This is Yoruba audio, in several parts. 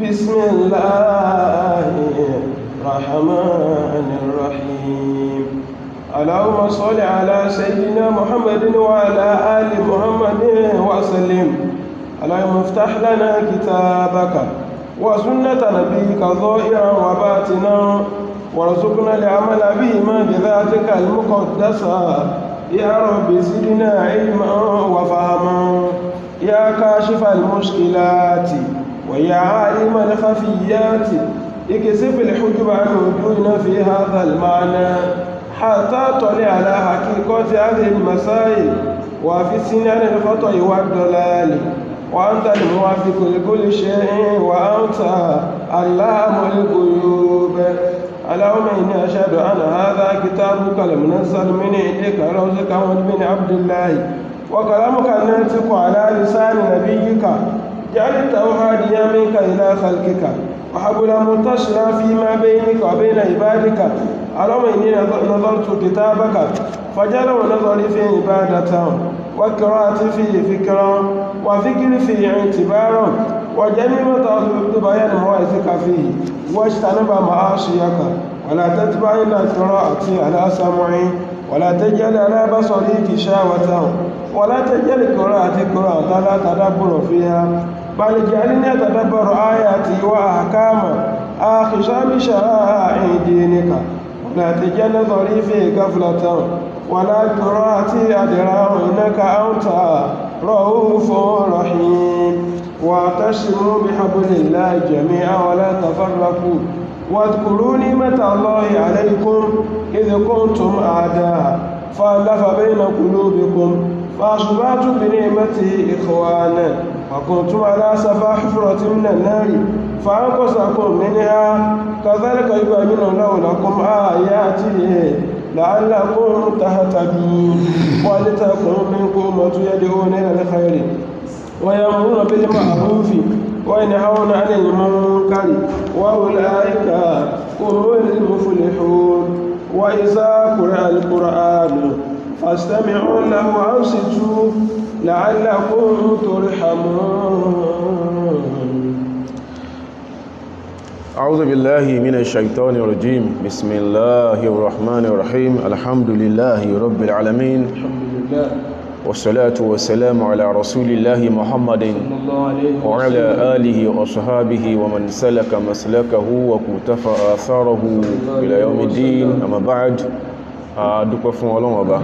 بسم الله الرحمن الرحيم اللهم صل على سيدنا محمد وعلى آل محمد وسلم اللهم افتح لنا كتابك وسنة نبيك ظاهرا وباطنا وارزقنا العمل بهما بذاتك المقدسة يا رب زدنا علما وفهما يا كاشف المشكلات ويا عالم الخفيات اكشف الحجب عن وجودنا في هذا المعنى حتى طلع على حقيقة هذه المسائل وفي السنان الخطأ والضلال وأنت الموافق لكل شيء وأنت علام الغيوب اللهم إني أشهد أن هذا كتابك المنزل من عندك روزك محمد بن عبد الله وكلامك الناطق على لسان نبيك جعلته هاديا منك إلى خلقك وحبلا منتشرا فيما بينك وبين عبادك اللهم إني نظرت كتابك فجعل نظري في عبادته وقراءتي فيه فكرا وفكري فيه اعتبارا وجنبت بيان مواعظك فيه واجتنب معاصيك ولا تتبع إلا قراءتي على سمعي ولا تجعل على بصري غشاوة ولا تجعل قراءتي قراءة لا تدبر فيها بل اجعلني أتدبر آياتي وأحكام خشام شرائع دينك ولا تجعل نظري في غفلة ولا قراءتي أدرار إنك أنت رؤوف رحيم واعتصموا بحبل الله جميعا ولا تفرقوا واذكروا نعمة الله عليكم إذ كنتم أعداء فألف بين قلوبكم فأصبحتم بنعمته إخوانا وكنتم على شفا حفرة من النار فأنقذكم منها كذلك يبين الله لكم آياته لعلكم تهتدون ولتكن منكم أمة يدعون إلى الخير ويأمرون بالمعروف وينهون عن المنكر وأولئك هم المفلحون وإذا قرأ القرآن فاستمعوا له وأنصتوا لعلكم ترحمون. أعوذ بالله من الشيطان الرجيم. بسم الله الرحمن الرحيم. الحمد لله رب العالمين. الحمد لله والصلاة والسلام على رسول الله محمد وعلى آله وصحابه ومن سلك مسلكه وكتف آثاره إلى يوم الدين. أما بعد adúpẹ́ fún Ọlọ́run Ọba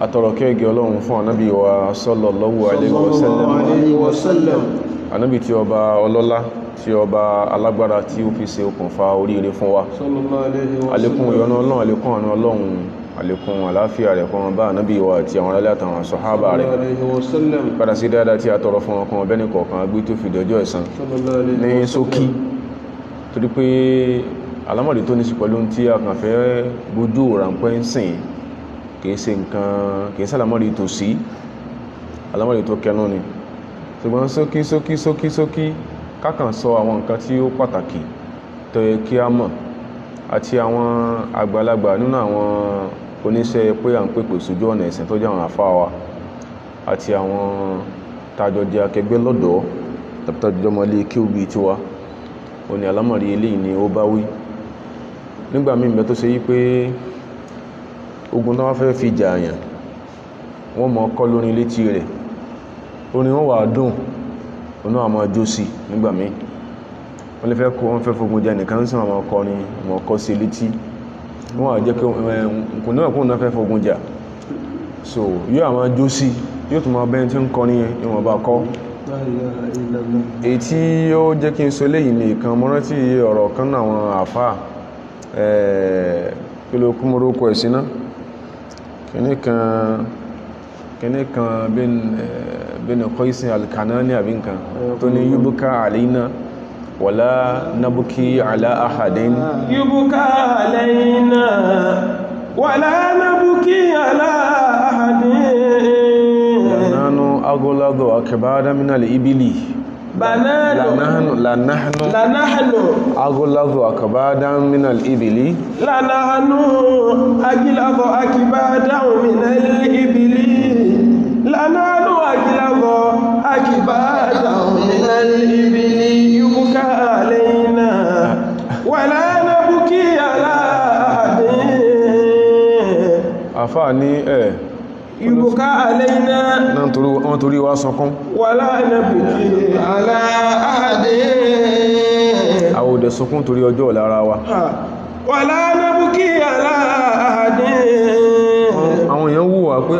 atọrọkẹ́gẹ́ Ọlọ́run fún ànábì wa sallallahu alaihi wasallam ànábì tí ọba ọlọ́lá tí ọba alágbára tí ó fi ṣe okùnfà oríire fún wa àlékún ìyọ́nú Ọlọ́run àlékún àánú Ọlọ́run àlékún àlàáfíà rẹ̀ fún ọba ànábì wa àti àwọn alẹ́ àtàwọn sọ̀hábà rẹ̀ padà sí dáadáa tí a tọrọ fún ọkùnrin ọbẹ̀ nìkọ̀ọ̀kan agbé tó fi dọjọ́ ẹ̀san ní ṣókí torí pé alámọ̀dé tó ní sí pẹ̀lú tí a kàn fẹ́ gbójú ránpẹ́ ń sìn kìí ṣe nǹkan kìí sàlámọ̀dé tó sí alámọ̀dé tó kẹnu ni ṣùgbọ́n ṣókí kákàn sọ àwọn nǹkan tí ó pàtàkì tó yẹ kí a mọ̀ àti àwọn àgbàlagbà nínú àwọn oníṣẹ́ pé à ń pèpè sójú ọ̀nà ẹ̀sìn tó jẹ́ àwọn àfáà wa àti àwọn tàjọ jẹ́ akẹgbẹ́ lọ́dọ̀ tàbí mọ́lé kí ó bí tiwa ó ní alámọ̀rí eléyìí ni ó bá wí nígbà míì mẹ́ tó ṣe yí pé ogun tó wá fẹ́ fi jà àyàn wọ́n mọ̀ kọ́ lórin létí rẹ̀ orin wọ́n wà dùn oná àmọ́ jó sí nígbà míì wọ́n lè fẹ́ kó wọ́n fẹ́ fogun jà nìkan sí àwọn ọkọrin mọ̀ kọ́ sí létí wọ́n wà jẹ́ kí kò náà kún náà fẹ́ fogun jà so yóò àmọ́ jó sí yóò tún máa bẹ́ẹ̀ tí ń kọ́ ní ìwọ̀n bá kọ́ èyí tí ó jẹ́ kí n sọ léyìí ní ìkan mo rántí ọ̀rọ̀ kan náà àwọn àfáà kí ló kún mọ́rúkọ ẹ̀sìná kìní kan bin Qaisin al-Kanani àbí nǹkan tó ní yubuka alaina wala nabuki ala ahadin yubuka alaina wala nabuki ala ahadin lananu aghladu akbada min al-ibili lanahnu aghladu akbada min al-ibili lanahnu aghladu akbada min al-ibili lanahnu aghladu akbada min al-ibili àfáà ní يبكى علينا wọ́n torí wá sọkún ولا نبكي على أحد àwọn òdẹ̀ sọkún torí ọjọ́ ọ̀la ara wa ولا نبكي على أحد àwọn èèyàn wùwà pé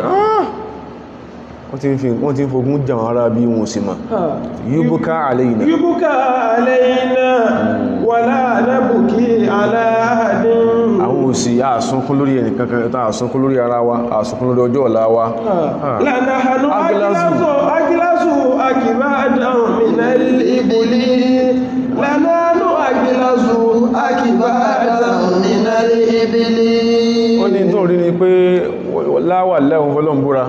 wọ́n ti ń fogun jà wọn ara bí wọn sì mà يبكى علينا يبكى علينا ولا نبكي على أحد àwọn òsì àsunkún lórí ẹnìkankan ẹ̀ta àsunkún lórí ara wa àsunkún lórí ọjọ́ ọ̀la wa لنحن أجلس أكبادا من الإبل لنحن أجلس أكبادا من الإبل wọ́n ní tó rí ni pé láwà lẹ́hùn fọ́lọ́mbúra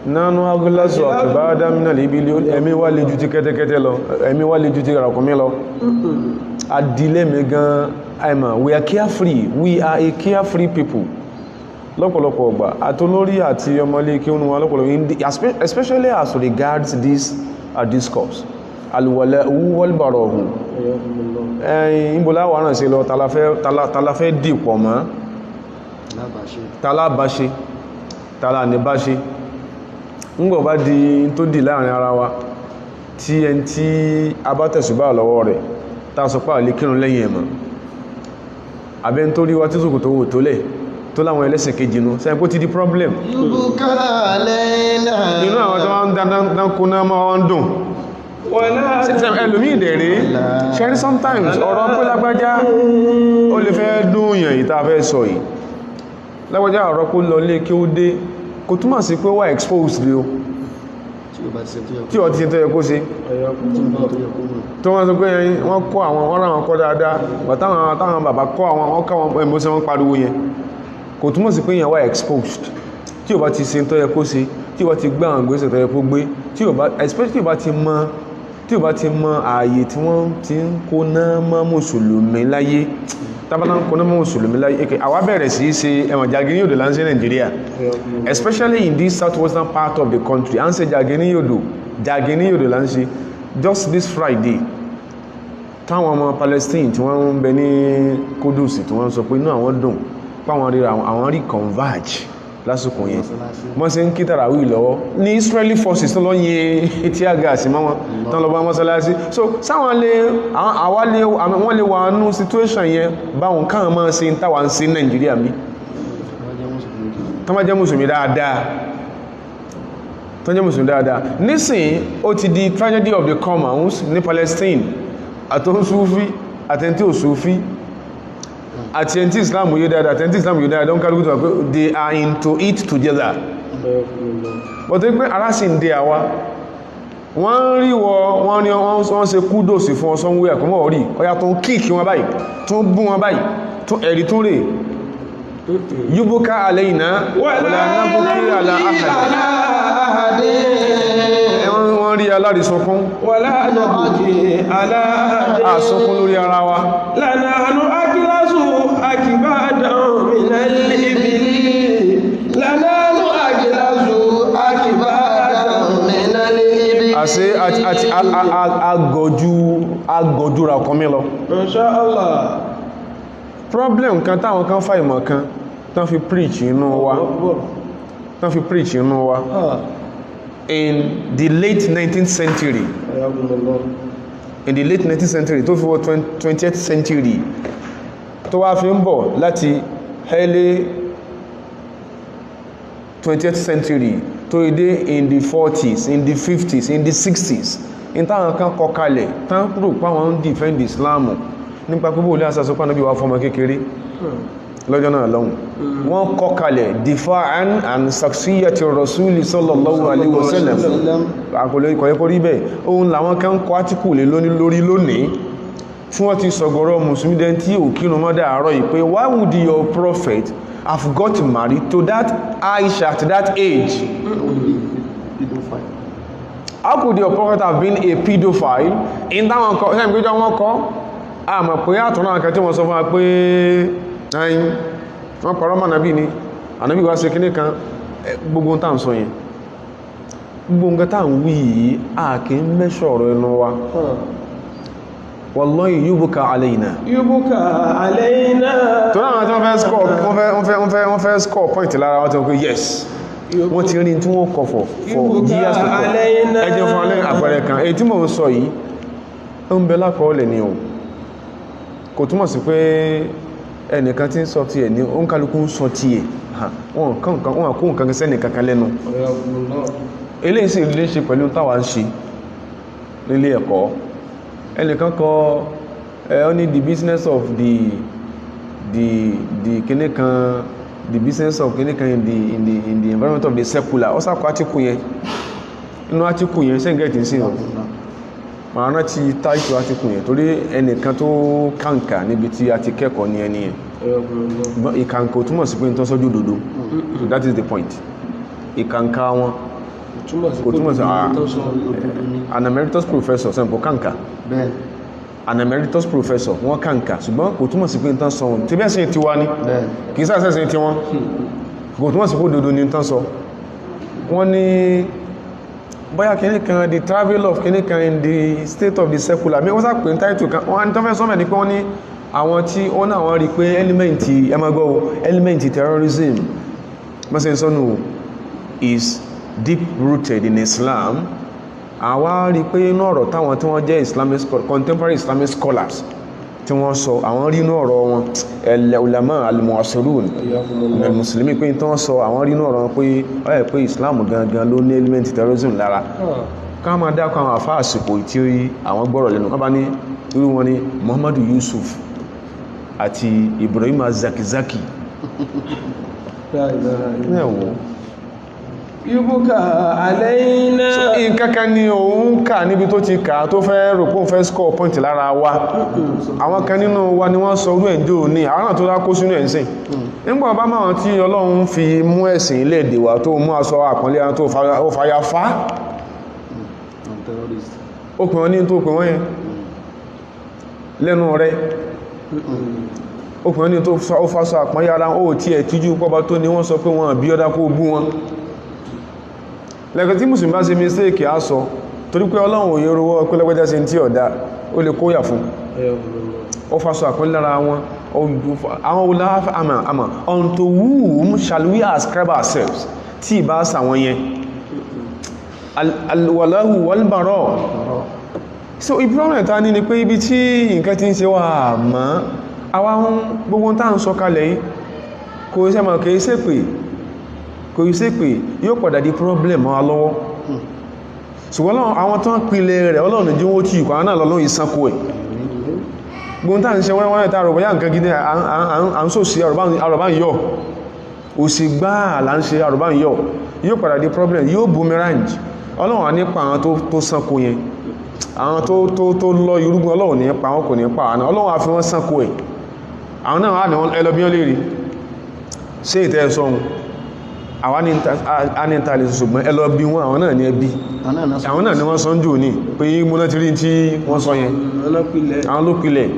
nánú agúlásù àkìbáadá mínà lè ibi ẹ̀mí wá lè ju ti kẹ́tẹ́kẹ́tẹ́ lọ ẹ̀mí wá lè ju ti ràkúnmí lọ adílẹ́mì gan àìmà we are carefree we are a carefree people lọ́pọ̀lọpọ̀ ọgbà àtolórí àti ọmọlé kí wọ́n wá lọ́pọ̀lọpọ̀ especially as regards this discourse alùwọ̀lẹ̀ wọ́lbàrọ̀ ọ̀hún ìbòlá wà náà sí lọ tàlàfẹ́ dìpọ̀ mọ́ tàlàbáṣe tàlàníbáṣe ńgbọ̀ bá di tó dì láàrin ara wa tí ẹn tí a bá tẹ̀sùbá lọ́wọ́ rẹ̀ tá sọ pàà lè kírun lẹ́yìn ẹ̀mọ̀ abẹ́ tó rí wa tí sókò tó wò tó lẹ̀ tó láwọn ẹlẹ́sìn kejì nú sẹ́yìn kó ti di problem inú àwọn tó wọ́n dánkú náà máa wọ́n dùn ẹlòmí ìdẹ̀rẹ́ ṣẹ́rí sometimes ọ̀rọ̀ pé lágbájá ó lè fẹ́ dùn yàn ìta fẹ́ sọ yìí lágbájá ọ̀rọ̀ pé lọ lé kí ó dé kò túmọ̀ sí pé wà exposed rí o tí ó ti ṣe tó yẹ kó ṣe tó wọ́n sọ pé wọ́n kọ́ àwọn wọ́n ráwọn kọ́ dáadáa táwọn bàbá kọ́ àwọn wọ́n káwọn ẹmọ́sẹ́ wọ́n pariwo yẹn kò túmọ̀ sí pé yẹn wà exposed tí ó bá ti ṣe tó yẹ kó ṣe tí ó bá ti gbé àwọn ìgbésẹ̀ tó yẹ kó gbé especially tí ó bá ti mọ ààyè tí wọ́n ti ń kó náà mọ́ mùsùlùmí láyé tábàtà ń kó náà mọ́ mùsùlùmí láyé àwa bẹ̀rẹ̀ sí ṣe ẹ̀wọ̀n jagiri láńṣẹ́ Nàìjíríà especially in this southwestern part of the country à ń ṣe jagiri láńṣẹ́ just this Friday táwọn ọmọ Palestine tí wọ́n ń bẹ ní Kudus tí wọ́n sọ pé inú àwọn dùn páwọn ríra àwọn rí converge lásìkò yẹn wọ́n sì ń kí tàràwí lọ́wọ́ ní Israeli forces tó lọ yẹ tí a gáàsì mọ́ wọn tán lọ bá mọ́sálásí so sáwọn wọ́n lè wà nú situation yẹn báwọn káwọn máa ṣe ń tàwà ń ṣe Nàìjíríà mi tán bá jẹ́ mùsùlùmí dáadáa nísìn ó ti di tragedy of the commons ní Palestine àtọ́ Sufi àtẹ́ntí ò Sufi àti ẹntí Islam yóò dáadáa àtẹ́ntí Islam yóò dáadáa don't carry to pé they are into it together but pé ara sì ń dé àwa wọ́n rí wọ́n ṣe kúdòsì fún ọsán wíyà kọ́ mọ́ rí ọya tó ń kíkì wọn báyìí tó ń bú wọn báyìí tó ẹ̀rí tó rè yúbúká alayna wala nabki ala ahadi wọ́n rí alárìsọkún wala nabki ala ahadi àsọkún lórí ara wa lanahnu ajlasu akibadan min al-ibli lanahnu ajlasu akibadan min al-ibli àṣẹ àti agọjú ra ọkàn mi lọ Masha Allah problem kan táwọn kan fà ìmọ̀ kan tán fi preach inú wa in the late 19th century tó fi wọ 20th century tó wá fi ń bọ̀ láti early 20th century tó ìdé in the 40s in the 50s in the 60s in táwọn kan kọ kalẹ̀ tán rò páwọn ń defend Islam nípa pípò olè àsàsọ́pá náà bí wà fọmọ kékeré lọ́jọ́ náà lọ́hùn wọ́n kọ kalẹ̀ difa'an an shakhsiyyati rasuli sallallahu alaihi wasallam àkọlẹ̀ ìkọ̀lẹ́kọ́ rí bẹ́ẹ̀ ohun làwọn kan kọ átíkù lè lórí lónìí tí wọ́n ti sọ̀gọ̀rọ̀ mùsùlùmí dẹn tí ò kírun mọ́ dáàrọ̀ yìí pé why would your prophet have got married to that Aisha at that age? How could your prophet have been a pedophile? In that one kọ́ ṣe ìgbéjọ wọn kọ́ àmọ̀ pé àtúnrà nǹkan tí wọ́n sọ fún wa pé ẹ̀yìn wọ́n pàrọ́ mọ́ ànábì ni ànábì wá ṣe kíní kan gbogbo tá à ń sọ yẹn gbogbo nǹkan tá à ń wí yìí a kì í mẹ́ṣọ̀ ọ̀rọ̀ ẹnu wa wallahi yubuka alayna yubuka alayna tó náà tí wọ́n fẹ́ score point lára wọ́n tí wọ́n pé yes wọ́n ti rí tí wọ́n kọ for years to come ẹjẹ́ fún alẹ́ àpẹẹrẹ kan èyí tí mò ń sọ yìí ń bẹ lákọọ́lẹ̀ ni o kò túmọ̀ sí pé ẹnìkan tí ń sọ tí ẹ̀ ní ó ń kálukú ń sọ tí ẹ̀ wọ́n kó nǹkan sẹ́nì kankan lẹ́nu eléyìí sì lè ṣe pẹ̀lú táwa ń ṣe nílé ẹ̀kọ́ ẹnìkan kọ ó ní the business of the kíní kan the business of kíní kan in the environment of the secular ó sàkó átíkù yẹn inú átíkù yẹn sẹ́ngẹ̀tì sí ọ̀ màá rántí táìtù átíkù yẹn torí ẹnìkan tó kàǹkà níbi tí a ti kẹ́kọ̀ọ́ ní ẹni yẹn ìkàǹkà ò túmọ̀ sí pé n tó sọ́jú òdodo so that is the point ìkàǹkà wọn kò túmọ̀ sí an emeritus professor sẹ́ǹkó kàǹkà an emeritus professor wọ́n kàǹkà ṣùgbọ́n kò túmọ̀ sí pé n tán sọ wọn tí bẹ́ẹ̀ sí ti wá ní kìí sáà sẹ́sìn tí wọ́n kò túmọ̀ sí pé òdodo ní tán sọ wọ́n ní bóyá kìíní kan the travel of kìíní kan in the state of the secular mi wọ́n sá pè ní táìtù kan wọ́n ní tán fẹ́ sọ́mẹ̀ ní pé wọ́n ní àwọn tí ó náà wọ́n rí pé elementi terrorism mọ́sẹ̀ sọ́nù is deep rooted in Islam àwa rí pé inú ọ̀rọ̀ táwọn tí wọ́n jẹ́ contemporary Islamic scholars tí wọ́n sọ àwọn rí inú ọ̀rọ̀ wọn ulama al-mu'asirun al-muslimi pé tí wọ́n sọ àwọn rí inú ọ̀rọ̀ wọn pé ó yẹ pé Islam gangan ló ní element terrorism lára ká máa dákọ̀ àwọn àfá àsìkò tí àwọn gbọ́rọ̀ lẹ́nu wọ́n bá ní irú wọn ni Muhammadu Yusuf àti Ibrahim Zakizaki yubuka alayna nǹkankan ni òun kà níbi tó ti kà tó fẹ́ rògbò fẹ́ score point lára wa àwọn kan nínú wa ni wọ́n sọ orú ẹ̀jọ́ ní àwọn náà tó dákó sínú ẹ̀sìn nígbà bá máa tí Ọlọ́run fi mú ẹ̀sìn ilẹ̀ èdè wa tó mú aṣọ àpọ́nlé àwọn tó fàyà fá ó pè wọ́n ní tó pè wọ́n yẹn lẹ́nu rẹ̀ ó pè wọ́n ní tó fàṣọ àpọ́nlé ara ó tí ẹ̀ tíjú pọ́bá tó ní wọ́n sọ pé wọ́n bí ọdá kó bú wọn lẹ́kọ̀ọ́ tí mùsùlùmí bá ṣe mistake á sọ torí pé Ọlọ́run òye orówó pẹ́lẹ́gbẹ́já sí tí ọ̀dá ó lè kóyà fún ó fásọ àpọ́nlé lára wọn àwọn olàáfẹ́ àmà unto whom shall we ascribe ourselves tí ìbá sàwọn yẹn alwalahu walbara so ibrahim ẹ̀ta ní ni pé ibi tí nǹkan ti ń ṣe wà mọ́ àwọn gbogbo tá ń sọ kalẹ̀ yìí kò iṣẹ́ mọ̀ kìí ṣe pé kò yí sí pé yóò padà di problem wa lọ́wọ́ ṣùgbọ́n àwọn tán pìlẹ̀ rẹ̀ Ọlọ́run jí wọ́n tí ìkọ̀ àwọn náà lọ́lọ́ ìsánkó ẹ̀ gbóhun tàà ń ṣe wọ́n ẹ̀ta àrọ̀bọ̀ yá nǹkan gidi à ń sò sí àrọ̀bá ń yọ ò sì gbá àlà ń ṣe àrọ̀bá ń yọ yóò padà di problem yóò boomerang Ọlọ́run wà nípa àwọn tó sánkó yẹn àwọn tó lọ irúgbìn Ọlọ́run ní pa wọn kò ní pa àwọn Ọlọ́run á fi wọ́n sánkó ẹ̀ àwọn náà wà ní ẹlọ́bíọ́n lè rí ṣé ìtẹ́ ẹ̀sọ́hun àwọn ní ìtàlẹ̀ ṣùgbọ́n ẹlọ bí wọn àwọn náà ní ẹbí àwọn náà ni wọ́n sọ ń jò ní pé múná ti rí tí wọ́n sọ yẹn àwọn ló pilẹ̀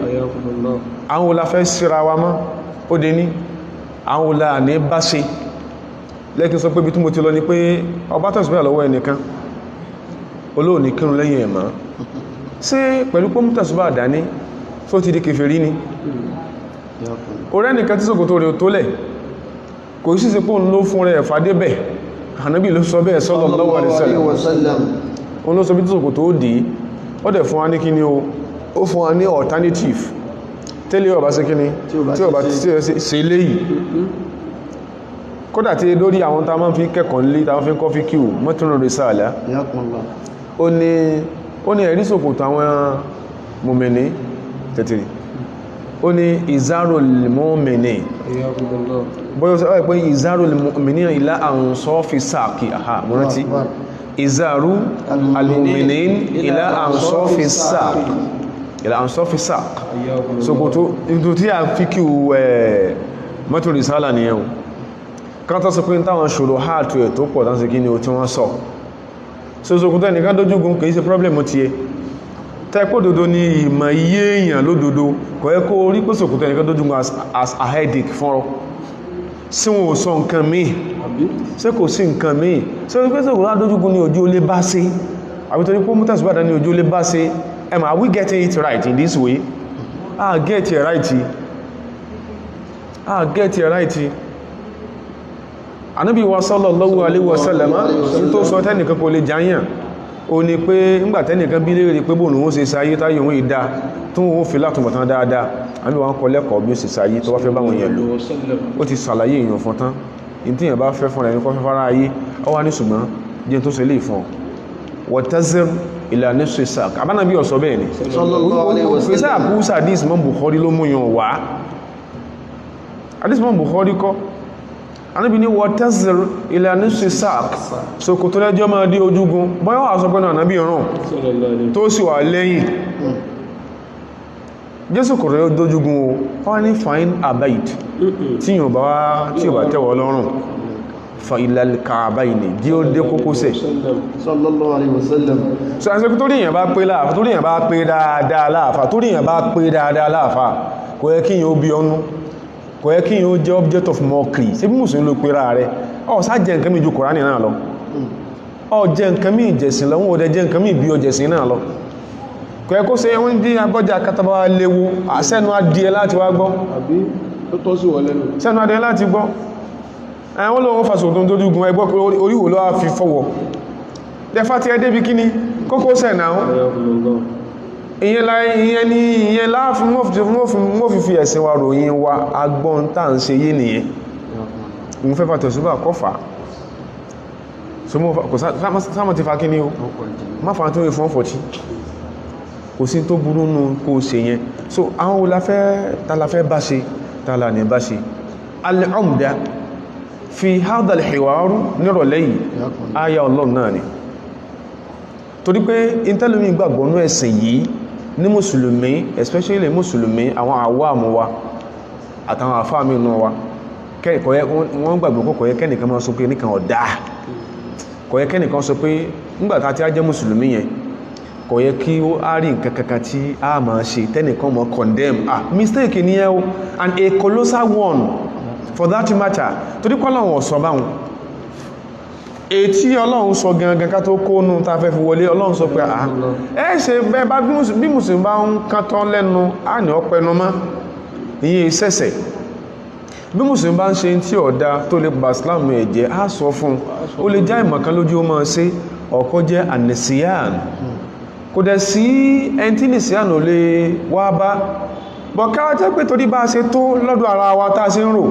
àwọn olá fẹ́ síra wa mọ́ ó dé ní àwọn olá ní bá ṣe lẹ́kí sọ pé bí tí mo ti lọ ní pé ọba tẹ̀sùbẹ́ lọ́wọ́ ẹnìkan olóòní kírun lẹ́yìn ẹ̀mọ́ ṣé pẹ̀lú pé mú tẹ̀sùbẹ́ àdání tó ti di kèfèrí ni orẹ́nìkan tí ṣòkòtò rẹ̀ tó lẹ̀ kò sí sípò ló fún rẹ̀ fàdébẹ̀ Ànábì ló sọ bẹ́ẹ̀ sallallahu alaihi wasallam òun ló sọ bí tí sòkò tó dé ó dẹ̀ fún wa ní kíní ó fún wa ní alternative tẹ́lẹ̀ ọba sí kíní tí ọba sí léyìí kódà tí lórí àwọn tá máa fi kẹ́kọ̀ọ́ nílé tá máa fi kọ́ fi kíù mọ́túnrún risala ó ní ẹ̀rí sòkò táwọn mùmìnì tẹ̀tẹ̀rì ó ní izarul mu'mini bóyá sọ pé izarul mu'mini ila ansafi saqi aha mo rántí izaru al-mu'minin ila ansafi saq ṣòkòtò tí a fi kí mọ́tò risala nìyẹn o kan tó sọ pé táwọn ṣòro hàtù ẹ̀ tó pọ̀ dánsì kí ni o tí wọ́n sọ so ṣòkòtò ẹnìkan dójúgun kìí ṣe problem ti ẹ tẹ́pọ̀ dodo ni ìmọ̀ iye èèyàn lódodo kò yẹ kó orí pé ṣòkòtò ẹnìkan dójúgun as a headache fún ọ sí wọn ò sọ nǹkan míì ṣé kò sí nǹkan míì ṣé wípé ṣòkòtò adójúgun ni ojú ó lé bá ṣe àbí torí pé mútàṣíbàdà ni ojú ó lé bá ṣe are we getting it right in this way? Get it right. Get it right. Ànábì wa sallallahu alaihi wasallam tó sọ tẹ́nìkan kò lè jáyàn ó ní pé ńgbàtẹ́nìkan bí léèrè pé bóòlù ó ṣe sáyé táyé òun ìdá tó wọ́n fi látùmọ̀tán dáadáa àbí wọn kọ lẹ́kọ̀ọ́ bí ó ṣe sáyé tó wá fẹ́ báwọn yẹn lò ó ti sàlàyé èèyàn fún tán in tí yẹn bá fẹ́ fún ẹni kọ́ fẹ́ fara ayé ọ wá ní ṣùgbọ́n jẹ́ tó ṣe lè fún wọ́tẹ́zẹ̀r ìlànà ṣe sàk àbánàbí ọ̀sọ́ bẹ́ẹ̀ ni fèsà àkúsà àdís mọ́ Bukhari ló mú yàn wá àdís mọ́ Bukhari kọ́ Ànábì ní wọ́tẹ́zẹ̀r ìlànà ṣe sàk so kò tó lẹ́jọ́ máa dé ojúgun bọ́yọ́ wà sọ pé náà Ànábì rán tó sì wà lẹ́yìn Jésù kò rẹ̀ dójúgun o wọ́n ní fine abide tí yóò bá tẹ́wọ̀ lọ́rùn fa ilal ka'bayni jí ó dé kókósẹ̀ sallallahu alaihi wasallam so a ń sọ pé torí èyàn bá pé láàfà torí èyàn bá pé dáadáa láàfà kò yẹ kí yíò bí ọnú kò yẹ kí yíò jẹ́ object of mockery ṣe bí mùsùlùmí ló pèrà rẹ̀ ọ sá jẹ́ nǹkan mí ju Kùránì náà lọ ọ jẹ́ nǹkan mí ìjẹ̀sìn lọ wọ́n jẹ́ nǹkan mí ìbí ọjẹ̀sìn náà lọ kò yẹ kó ṣe wọ́n dí agbọ́jà kátàbà léwu àṣẹ́nu adìẹ láti wá gbọ́ sẹ́nu adìẹ láti gbọ́ àwọn olóòwò fàṣò tó ń dójú gun ẹgbọ́ oríwò ló wá fi fọwọ́ lẹ́fà tí ẹ débi kí ni kókósẹ̀ náà ìyẹn láàfin mọ́ fi fi ẹ̀sìn wa ròyìn wa agbọ́n tàà ń ṣe yé nìyẹn ìmú fẹ́ fàtọ̀ ṣúgbà kọfà sáàmà ti fa kí ni o má fa tó rí fún ọ̀fọ̀tí kò sí tó burú nù kó ṣe yẹn so àwọn olafẹ́ bá ṣe tààlà ní bá ṣe al-umda fi hadha al-hiwar nírọ̀lẹ́ yìí ayá ọlọ́run náà ni torí pé intellomi gbàgbọ́ ní ẹ̀sìn yìí ní mùsùlùmí especially mùsùlùmí àwọn àwàmù wa àtàwọn àfáàmì náà wa wọ́n gbàgbọ́ kò yẹ kẹ́nìkan máa sọ pé nìkan ọ̀dá kò yẹ kẹ́nìkan sọ pé nígbàtà tí a jẹ́ mùsùlùmí yẹn kò yẹ kí ó á rí nǹkan kankan tí a máa ṣe tẹ́nìkan mọ́ condemn mistake ni ẹ́ o and a colossal one for that matter torí pé Ọlọ́run sọ báwọn ètí Ọlọ́run sọ gangan ká tó kónú ta fẹ́ fi wọlé Ọlọ́run sọ pé ẹ ṣe bẹ́ẹ̀ bá bí mùsùlùmí bá ń kátọ́ lẹ́nu á ní ọpẹnu mọ́ iye ìṣẹ̀ṣẹ̀ bí mùsùlùmí bá ń ṣe tí ọ̀dá tó lè bá Islam ẹ̀jẹ̀ á sọ fún ó lè já ìmọ̀kan lójú ó máa ṣe ọ̀kọ́ jẹ́ anisiyan kò dẹ̀ sí ẹni tí nìsíyàn ò lè wá bá bọ̀ káwà jẹ́ pé torí bá ṣe tó lọ́dọ̀ ara wa tá ṣe ń rò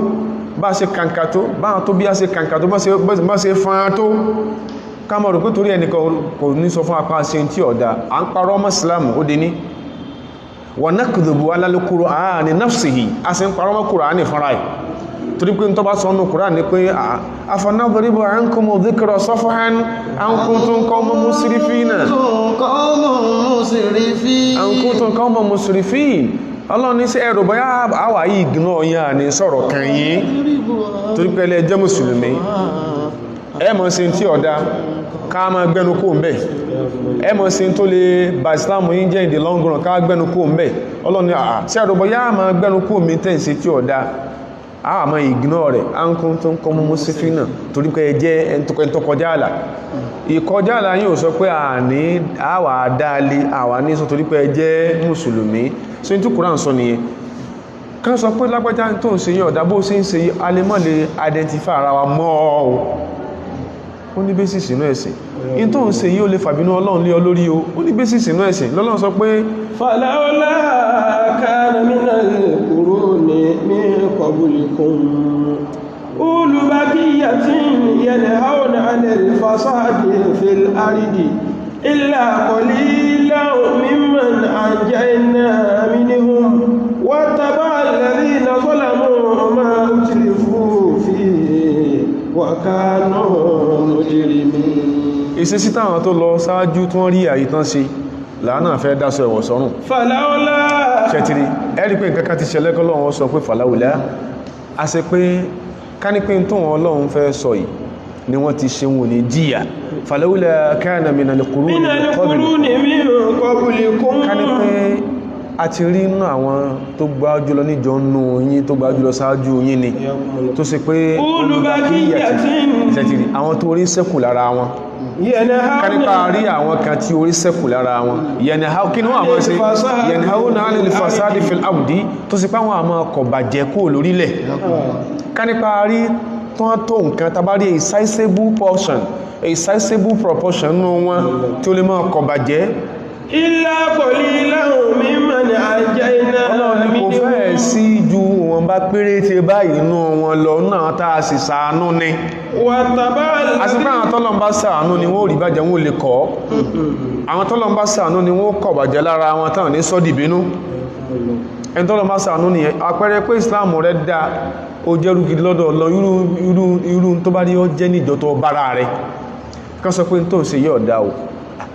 bá ṣe kàǹkà tó báwọn tó bí a ṣe kàǹkà tó bá ṣe fán tó kámọ̀ rò pé torí ẹnìkan kò ní sọ fún apá ṣe tí ọ̀dá à ń parọ́ mọ́ Islam ó dé ní wa nakdhubu ala al-Qur'ani nafsihi a sì ń parọ́ mọ́ Qur'ani fúnra ẹ̀ torí pé tó bá sọ ọ́nà Qur'ani ní pé afanadribu ankumu dhikra safhan an kuntum qawman musrifina Ọlọ́run ní sí ẹ̀rọ bọ́yá àwà yìí gínà yà ní sọ̀rọ̀ kan yìí torí pẹ́lẹ̀ jẹ́ mùsùlùmí ẹmọ̀ sí tí ọ̀dá ká máa gbẹ́nu kó ń bẹ̀ ẹmọ̀ sí tó lè bá Islam yìí jẹ́ in the long run ká gbẹ́nu kó ń bẹ̀ Ọlọ́run ní sí ẹ̀rọ bọ́yá máa gbẹ́nu kó mi tẹ́ sí tí ọ̀dá àwà máa ìgínà rẹ̀ à ń kún tó ń kọ́ mú sí fínà torí pé jẹ́ ẹn tó kọjá àlà ìkọjá àlà yìí ò sọ pé àwà dáálé àwà ní sọ torí pé jẹ́ mùsùlùmí so ní tí Kùránì sọ nìyẹn kan sọ pé lágbàjá tó ń ṣe yí ọ̀dá bó ṣe ń ṣe alẹ́mọ́ lè identify ara wa mọ́ ọ́ ó ní basis inú ẹ̀sìn in tó ń ṣe yí ó lè fàbínú Ọlọ́run lé ọ lórí o ó ní basis inú ẹ̀sìn lọ́lọ́run sọ pé falawla kana minal quruni min qablikum ulu baqiyatin yanhauna 'anil fasadi fil ardi إلا قليلا ممن أنجينا منهم واتبع الذين ظلموا ما أترفوا فيه وكانوا مجرمين ìṣesí táwọn tó lọ sáájú tí wọ́n rí àyítán ṣe làánà fẹ́ dáṣọ ẹ̀wọ̀ sọ́rùn fàláwọ́lá ṣẹ̀tìrí ẹ̀rí pé nǹkan kan ti ṣẹlẹ̀ k'Ọlọ́run sọ pé fàláwọ́lá a ṣe pé ká ní pé tó wọn Ọlọ́run fẹ́ sọ yìí ni wọ́n ti ṣe wọn ní jíyà falawla kana min al-quruni min qablikum ká ní pé a ti rí inú àwọn tó gbájúlọ níjọ nù yín tó gbájúlọ sáájú yín ni tó ṣe pé olùbákíyàtì àwọn tó rí sẹ́kù lára wọn kánípa rí àwọn kan tí orí sẹ́kù lára wọn kí ni wọ́n àmọ́ ṣe yanhauna 'anil fasadi fil ardi tó sì páwọn àmọ́ kọ̀bàjẹ́ kó lórílẹ̀ kánípa rí tó nǹkan tabárí a sizable proportion nínú wọn tí ó lè mọ́ kọ̀bàjẹ́ illa qalilan mimman anjayna kò fẹ́ sí ju wọn bá péréte báyìí inú wọn lọ náà tá a sì ṣàánú ní àsìkò tọ́lọ̀ bá ṣàánú ni wọ́n rí bàjẹ́ wọ́n lè kọ́ àwọn tọ́lọ̀ bá ṣàánú ni wọ́n kọ̀ bàjẹ́ lára wọn tán ní sọ́dìbínú ẹni tọ́lọ̀ bá ṣàánú ni àpẹẹrẹ pé Islam rẹ̀ dá ó jẹ́rú gidi lọ́dọ̀ lọ irú tó bá rí ọ jẹ́ níjọ tó bára rẹ̀ kán sọ pé tó ń ṣe yẹ́ ọ̀dá o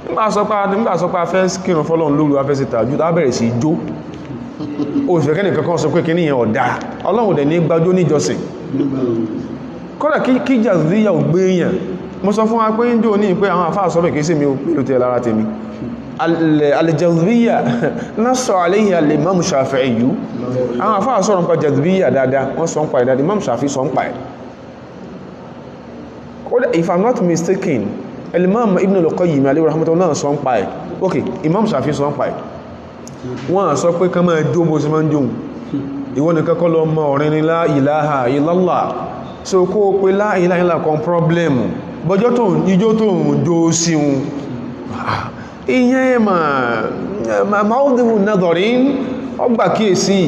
nígbà sọ pé a fẹ́ kírun fọ́lọ́run lóru a fẹ́ ṣe tàjú tá bẹ̀rẹ̀ sí jó òṣìṣẹ́ kẹ́nì kankan sọ pé kí níyàn ọ̀dá Ọlọ́run dẹ̀ ní gbájó níjọsìn kọ́dà kí jàzíyà ò gbé èèyàn mo sọ fún wa pé ń jò ní pé àwọn àfáà sọ bẹ̀ kìí sí mi ò pẹ̀lú tẹ́ lára tèmi al-jazbiyya nassa alayhi al-imam Shafi'i àwọn àfáà sọ̀rọ̀ nípa jazbiyya dáadáa wọ́n sọ ń pa ìdádi imam Shafi'i sọ ń pa ẹ̀ if I'm not mistaken Imam Ibn al-Qayyim alayhi rahmatullah náà sọ ń pa ẹ̀ ok Imam Shafi'i sọ ń pa ẹ̀ wọ́n sọ pé kán máa jó bó sí máa ń jóun ìwọ́n ni kọ́kọ́ lọ mọ́ ọ̀rin ní la ilaha illallah so kó o pé la ilaha illallah kan problemu bọ́jọ́ tó ijó tó ń jó sí un ìyẹn ma'udhu nadharin ọgbà kíyèsí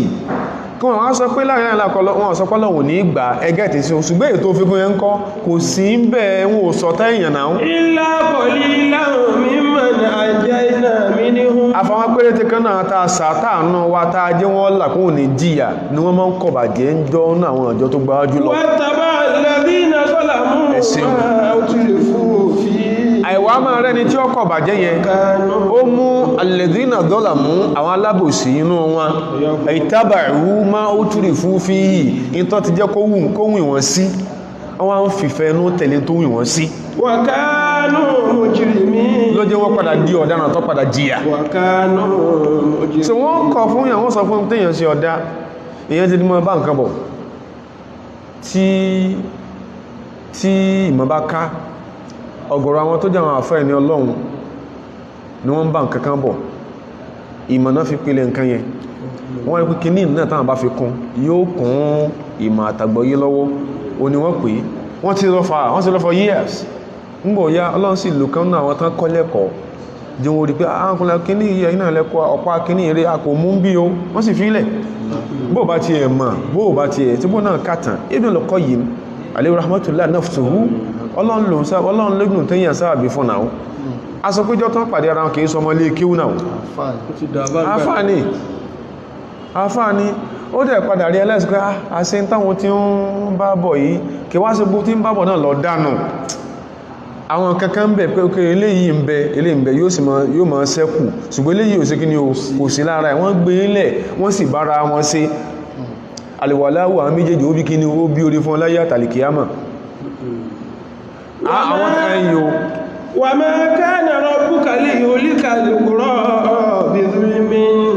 kí wọ́n sọ pé láàrin àlàkọlọ wọn sọ pọ́lọ̀wò ní ìgbà ẹgẹ́ tí sí ṣùgbẹ́ ètò òfikún yẹn ń kọ́ kò sí ń bẹ̀ wọn ò sọ tẹ́yìn náà illa qalilan mimman anjayna minhum àfàwọn péréte kan náà ta sàtàánà wa ta jẹ́ wọ́n làkún ní jìyà ni wọ́n máa ń kọ̀ bàjẹ́ ń jọ ní àwọn ọjọ́ tó gbáwájú lọ wattaba'a alladhina zalamu ma utrifu fihi àìwá máa rẹ́ni tí ó kọ̀ bàjẹ́ yẹn ó mú alladhina zalamu àwọn alábòsí inú wọn ìtàbàrú ma ó túrì fún fi yìí in tó ti jẹ́ kó wù wọ́n sí wọ́n ń fìfẹ́ inú tẹ̀lé tó wù wọ́n sí wa kanu mujrimin ló jẹ́ wọ́n padà di ọ̀daràn tó padà jìyà wa kanu mujrimin tí wọ́n kọ̀ fún yàn wọ́n sọ fún téèyàn sí ọ̀dá èyàn ti mọ́ bá nǹkan bọ̀ tí ìmọ̀ bá ká ọ̀gọ̀rọ̀ àwọn tó jẹ́ àwọn àfẹ́ ẹni Ọlọ́run ni wọ́n bá nǹkan kan bọ̀ ìmọ̀ náà fi pínlẹ̀ nǹkan yẹn wọ́n rí pé kí ní náà táwọn bá fi kún yóò kún ìmọ̀ àtàgbọ́yé lọ́wọ́ o ni wọ́n pè wọ́n ti lọ for years ń bọ̀ ya Ọlọ́run sì lò kan náà àwọn tán kọ́ lẹ́kọ̀ọ́ jẹ́ wọ́n rí pé ààkùnlẹ̀ kíní ìyẹ̀ iná lẹ́kọ̀ọ́ ọ̀pá kíní eré akò mú bí o wọ́n sì fílẹ̀ bó bá ti ẹ̀ mọ̀ bó bá ti ẹ̀ tí bó náà kàtàn Ibn al-Qayyim alayhi rahmatullah nafsuhu Ọlọ́run lẹ́gbùn tẹ́yìn sáàbí fún náà a sọ péjọ tán pàdé ara wọn kìí sọmọ lé kíú náà àfáàní ó dẹ̀ padà rí ẹlẹ́sì pé àṣẹ táwọn tí ń bá bọ̀ yìí kí wá sí bó tí ń bá bọ̀ náà lọ dánù àwọn kankan ń bẹ pé ókè eléyìí ń bẹ yóò máa ṣẹ́kù ṣùgbọ́n eléyìí ò sí kí ni kò sí lára ẹ̀ wọ́n gbé ilẹ̀ wọ́n sì bára wọn sí àlèwàláwò àwọn méjèèjì ó bí kí ni ó bí orí fún ọláyé àtàlìkìyàmà àwọn ẹ̀yìn o wa ma kana rabbuka liyuhlika al-qura bi dhulmin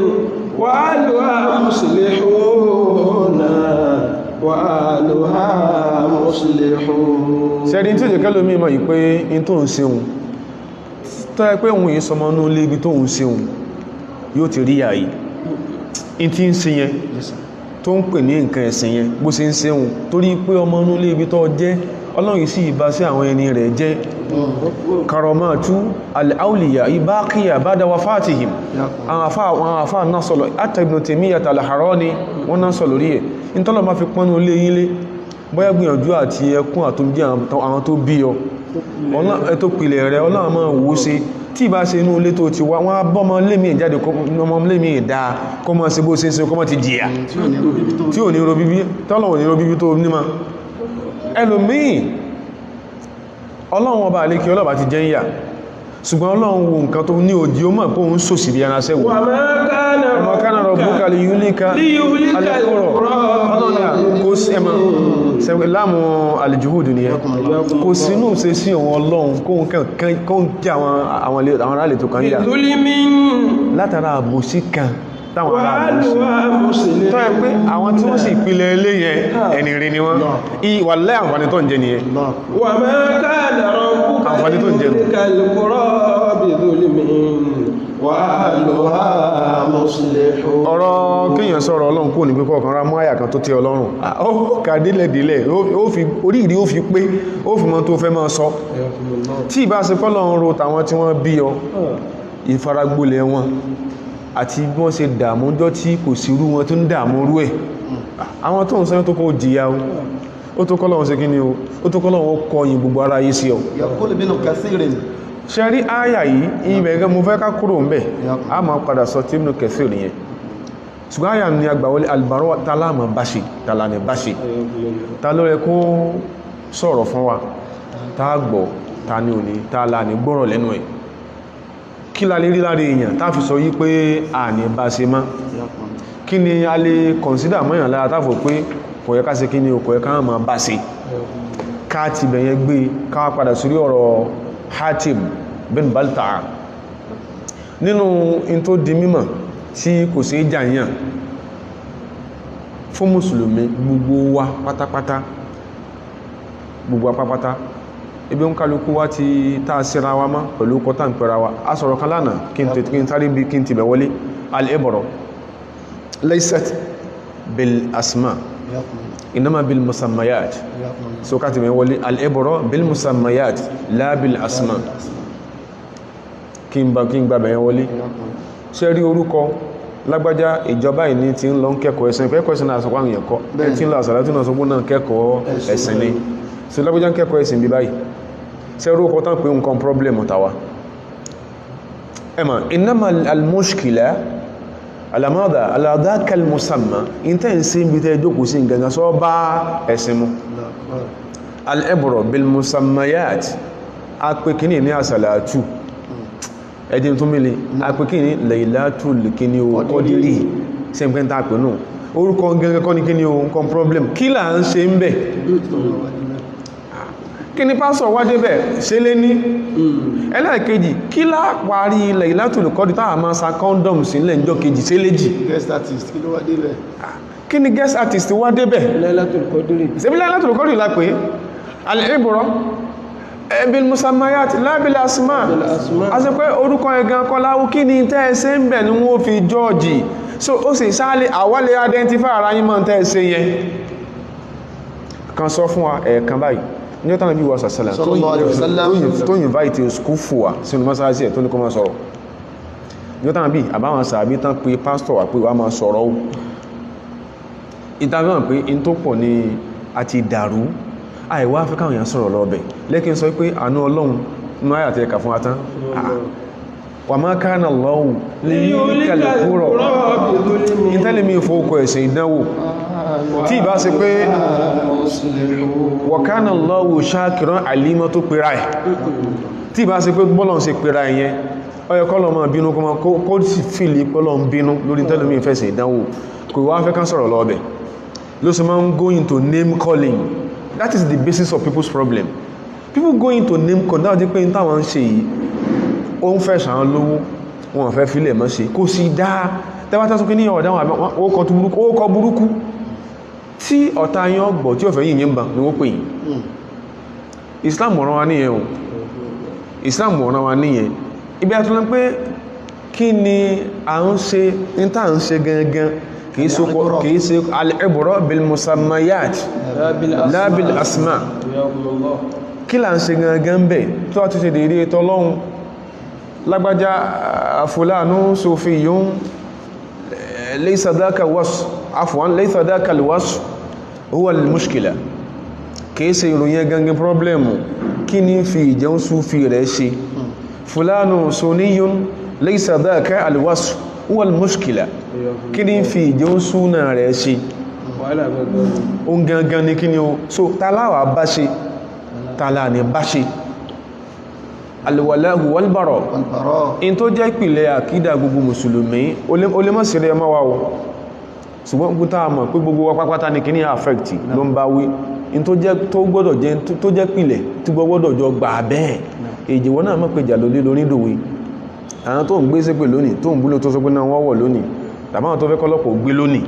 wa ahluha muslihuna wa ahluha muslihun sẹ́rin tí ó jẹ́ kẹ́lómí mọ̀ yìí pé in tó ń seun tó ẹ pé òun yìí sọmọ ní olé ibi tó ń seun yóò ti rí àyí in tí ń se yẹn tó ń pè ní nǹkan ẹ̀sìn yẹn bó ṣe ń seun torí pé ọmọ ní olé ibi tó jẹ́ Ọlọ́run sì ìbá sí àwọn ẹni rẹ̀ jẹ́ karamatu al-awliya ibaqiya ba'da wafatihim àwọn àfáà náà sọ̀lọ̀ hatta Ibn Taymiyyah al-Harrani wọ́n náà sọ̀lọ̀ rí ẹ̀ in tọ́lọ̀ máa fi pọ́nú ilé yínlé bóyá gbìyànjú àti ẹkún àtòmjí àwọn tó bí ọ tó pìlẹ̀ rẹ̀ Ọlọ́run máa wó sí tí ìbá ṣe inú ilé tó ti wá wọ́n á bọ́mọ lémi ìjáde ọmọ lémi ìdá kó mọ́ sí bó ṣe ń ṣe kó mọ́ ti jìyà tí ò ní ro bíbí tọ́lọ̀ ò ní ro bíbí tó níma ẹlòmíì Ọlọ́run ọba àlékí ọlọ́ba ti jẹ́ ń yà ṣùgbọ́n Ọlọ́run wo nǹkan tó ní òjì ó mọ̀ pé òun sòsì bí ẹran sẹ́wọ̀ ọmọ kánà rabbuka liyuhlika al-qura kò sí ẹmọ láàmù al-juhudu ni ẹ kò sínú ṣe sí òun Ọlọ́run kóhun kí àwọn ará lè tó kan yà látara àbòsí kan táwọn ará àbòsí tó ẹ pé àwọn tí wọ́n sì ìpìlẹ̀ ilé yẹn ẹni rí ni wọ́n ìwà lẹ́ àǹfààní tó ń jẹ nìyẹn wa ma kana rabbuka àǹfààní tó ń jẹnu ọ̀rọ̀ kíyàn sọ̀rọ̀ ọlọ́run kò ní pípọ̀ kan rá mú àyà kan tó tẹ́ ọlọ́run ó kàdílẹ̀dílẹ̀ orí ìrí ó fi pé ó fi mọ́ tó fẹ́ máa sọ tí ìbá ṣe pọ́lọ́run ro tàwọn tí wọ́n bí ọ ìfaragbolẹ̀ wọn àti bí wọ́n ṣe dààmú jọ tí kò sí irú wọn tó ń dààmú rú ẹ̀ àwọn tó ń sọ tó kó jìyà ó tó kọ́lọ́run ṣe kí ni ó tó kọ́lọ́run ó kọyìn gbogbo ara yìí sí ọ ṣe rí áyà yìí ibẹ̀ gẹ́ mo fẹ́ ká kúrò ń bẹ̀ a máa padà sọ tí Ibn Kathir yẹn ṣùgbọ́n áyà ni agbàwọlé albaro tàlámà báṣe tàlànà báṣe ta ló rẹ kó sọ̀rọ̀ fún wa ta gbọ́ ta ní òní ta là ní gbọ́rọ̀ lẹ́nu ẹ̀ kí la lè rí láre èèyàn ta fi sọ yí pé a ní bá ṣe má kí ni a lè consider mọ́yàn lára táfò pé kò yẹ ká ṣe kí ni kò yẹ ká máa bá ṣe ká ti bẹ̀yẹn gbé ká padà sórí ọ̀rọ̀ Hatib bin Balta'a nínú in tó di mímọ̀ tí kò sí jàyàn fún mùsùlùmí gbogbo wa pátápátá ibi ń kálukú wá ti táa síra wa mọ́ pẹ̀lú kọta ń pẹ̀ra wa a sọ̀rọ̀ kan lánàá kí n tàrí bí kí n ti bẹ̀ wọlé al-ibra laysat bil asma inama bil musammayat so ká ti bẹ̀ wọlé al-ibra bil musammayat la bil asma kí n gba bẹ̀yẹn wọlé ṣe rí orúkọ lágbájá ìjọba ìní tí ń lọ ń kẹ́kọ̀ọ́ ẹ̀sìn kẹ́kọ̀ọ́ ẹ̀sìn náà sọpọ̀ àwọn èèyàn kọ́ tí ń lọ àsàlátù náà sọpọ̀ náà kẹ́kọ̀ọ́ ẹ̀sìn ni so lágbájá ń kẹ́kọ̀ọ́ ẹ̀sìn bí báyìí ṣe orúkọ tán pé nǹkan problem tàwa ẹmà innama al-mushkila alamada aladaka al-musamma intense bí tẹ́ jókòó sí gangan sọ bá ẹ̀sìn mu al-ibra bil musammayat a pè kíní ní àsàlátù ẹdín tó mílé apẹ́kí ní Laylatul kíní o kọ́dírì sí ẹgbẹ́ ta pẹ̀ náà orúkọ gẹ́gẹ́ kọ́ ní kíní o nǹkan problem kí là ń ṣe ń bẹ̀ kí ni pásọ̀ wádé bẹ̀ ṣe lé ní ẹlẹ́ẹ̀kejì kí lá parí Laylatul kọ́dírì táà máa sa condom sílẹ̀ níjọ́ kejì ṣe léjì kí ni guest artist wádé bẹ̀ Laylatul kọ́dírì lápẹ́ al-ibra bil musammayat la bil asma a ṣe pé orúkọ ẹ̀gan kọláwó kí ni tẹ́ẹ̀ṣẹ́ ń bẹ̀ ní wọ́n fi jọ́ọ̀jì so ó sì sáálé àwọ́lé identify ara yí mọ́ tẹ́ẹ̀ṣẹ́ yẹn kan sọ fún wa ẹ̀ẹ̀kan báyìí ní ọ̀tán bí wọ́sà sẹ́lẹ̀ tó invite school fún wa sínú mọ́sáàsì ẹ̀ tó ní kó máa sọ̀rọ̀ ní ọ̀tán bí àbáwọn sàbí tán pé pastor wà pé wà máa sọ̀rọ̀ ó ìtàbíwọ̀n pé in tó pọ̀ ní àti dàrú àìwá áfíkà òyìn sọ̀rọ̀ lọ́bẹ̀ lẹ́kí sọ pé àánú ọlọ́run ní àyà tẹ́ẹ̀kà fún atán wa ma kana Allahu liyuhlikal qura ìtẹ́lẹ̀mí ìfowókọ̀ ẹ̀sẹ̀ ìdánwò tí ìbá ṣe pé wa kana Allahu shakiran alima tó pèrà ẹ̀ tí ìbá ṣe pé bọ́lọ̀ ṣe pèrà ẹ̀yẹn ọyọ kọ́lọ̀ máa bínú kó sì fìlì pọ́lọ̀ ń bínú lórí tẹ́lẹ̀mí ìfẹ́sẹ̀ ìdánwò kò wá áfíkà sọ̀rọ̀ lọ́bẹ̀ ló sì máa ń go into name calling. That is the basis of people's problem. People go into name calling dáwọn tí pé ní táwọn ń ṣe yìí ó ń fẹ́ ṣàn lówó wọn fẹ́ fílẹ̀ mọ́ ṣe kò sí dáa tẹ́wàtà tó kí ní ọ̀dáwọn ókọ burúkú tí ọ̀tá yán gbọ̀ tí ó fẹ́ yìí ń bá ní ó pè yìí Islam ọ̀ràn wa níyẹn o Islam ọ̀ràn wa níyẹn ibi àtúnlẹ̀ pé kí ni à ń ṣe ní tá à ń ṣe gangan kìí ṣe al-ibra bil musammayat la bil asma kí là ń ṣe gangan bẹ̀ tó àti ṣe dèrè tọ́lọ́hun lágbájá fulanu sufiyyun laysa dhaka wasf afwan laysa dhaka al-wasf huwa al-mushkila kìí ṣe ìròyìn gangan problemu kí ní fi ìjẹun súfì rẹ̀ ṣe fulanu sunniyun laysa dhaka al-wasf huwa al-mushkila kí ní fi ìjẹun súnà rẹ̀ ṣe o gangan ní kí ni o so tàláwà bá ṣe tàlà ní bá ṣe alwalahu walbara in tó jẹ́ ìpìlẹ̀ àkídà gbogbo mùsùlùmí o lè mọ́ sí rẹ̀ mọ́ wa o ṣùgbọ́n gbogbo táa mọ̀ pé gbogbo wa pápátá ní kí ní affect ló ń bá wí in tó gbọ́dọ̀ jẹ́ tó jẹ́ ìpìlẹ̀ tí gbọ́dọ̀ jọ gbà bẹ́ẹ̀ èjì wọn náà mọ̀ pé jà lórí dòwe àwọn tó ń gbé sí pé lónìí tó ń búlò tó sọ pé náà wọ́wọ̀ lónìí tàbáwọn tó fẹ́ kọ́lọ́pọ̀ gbé lónìí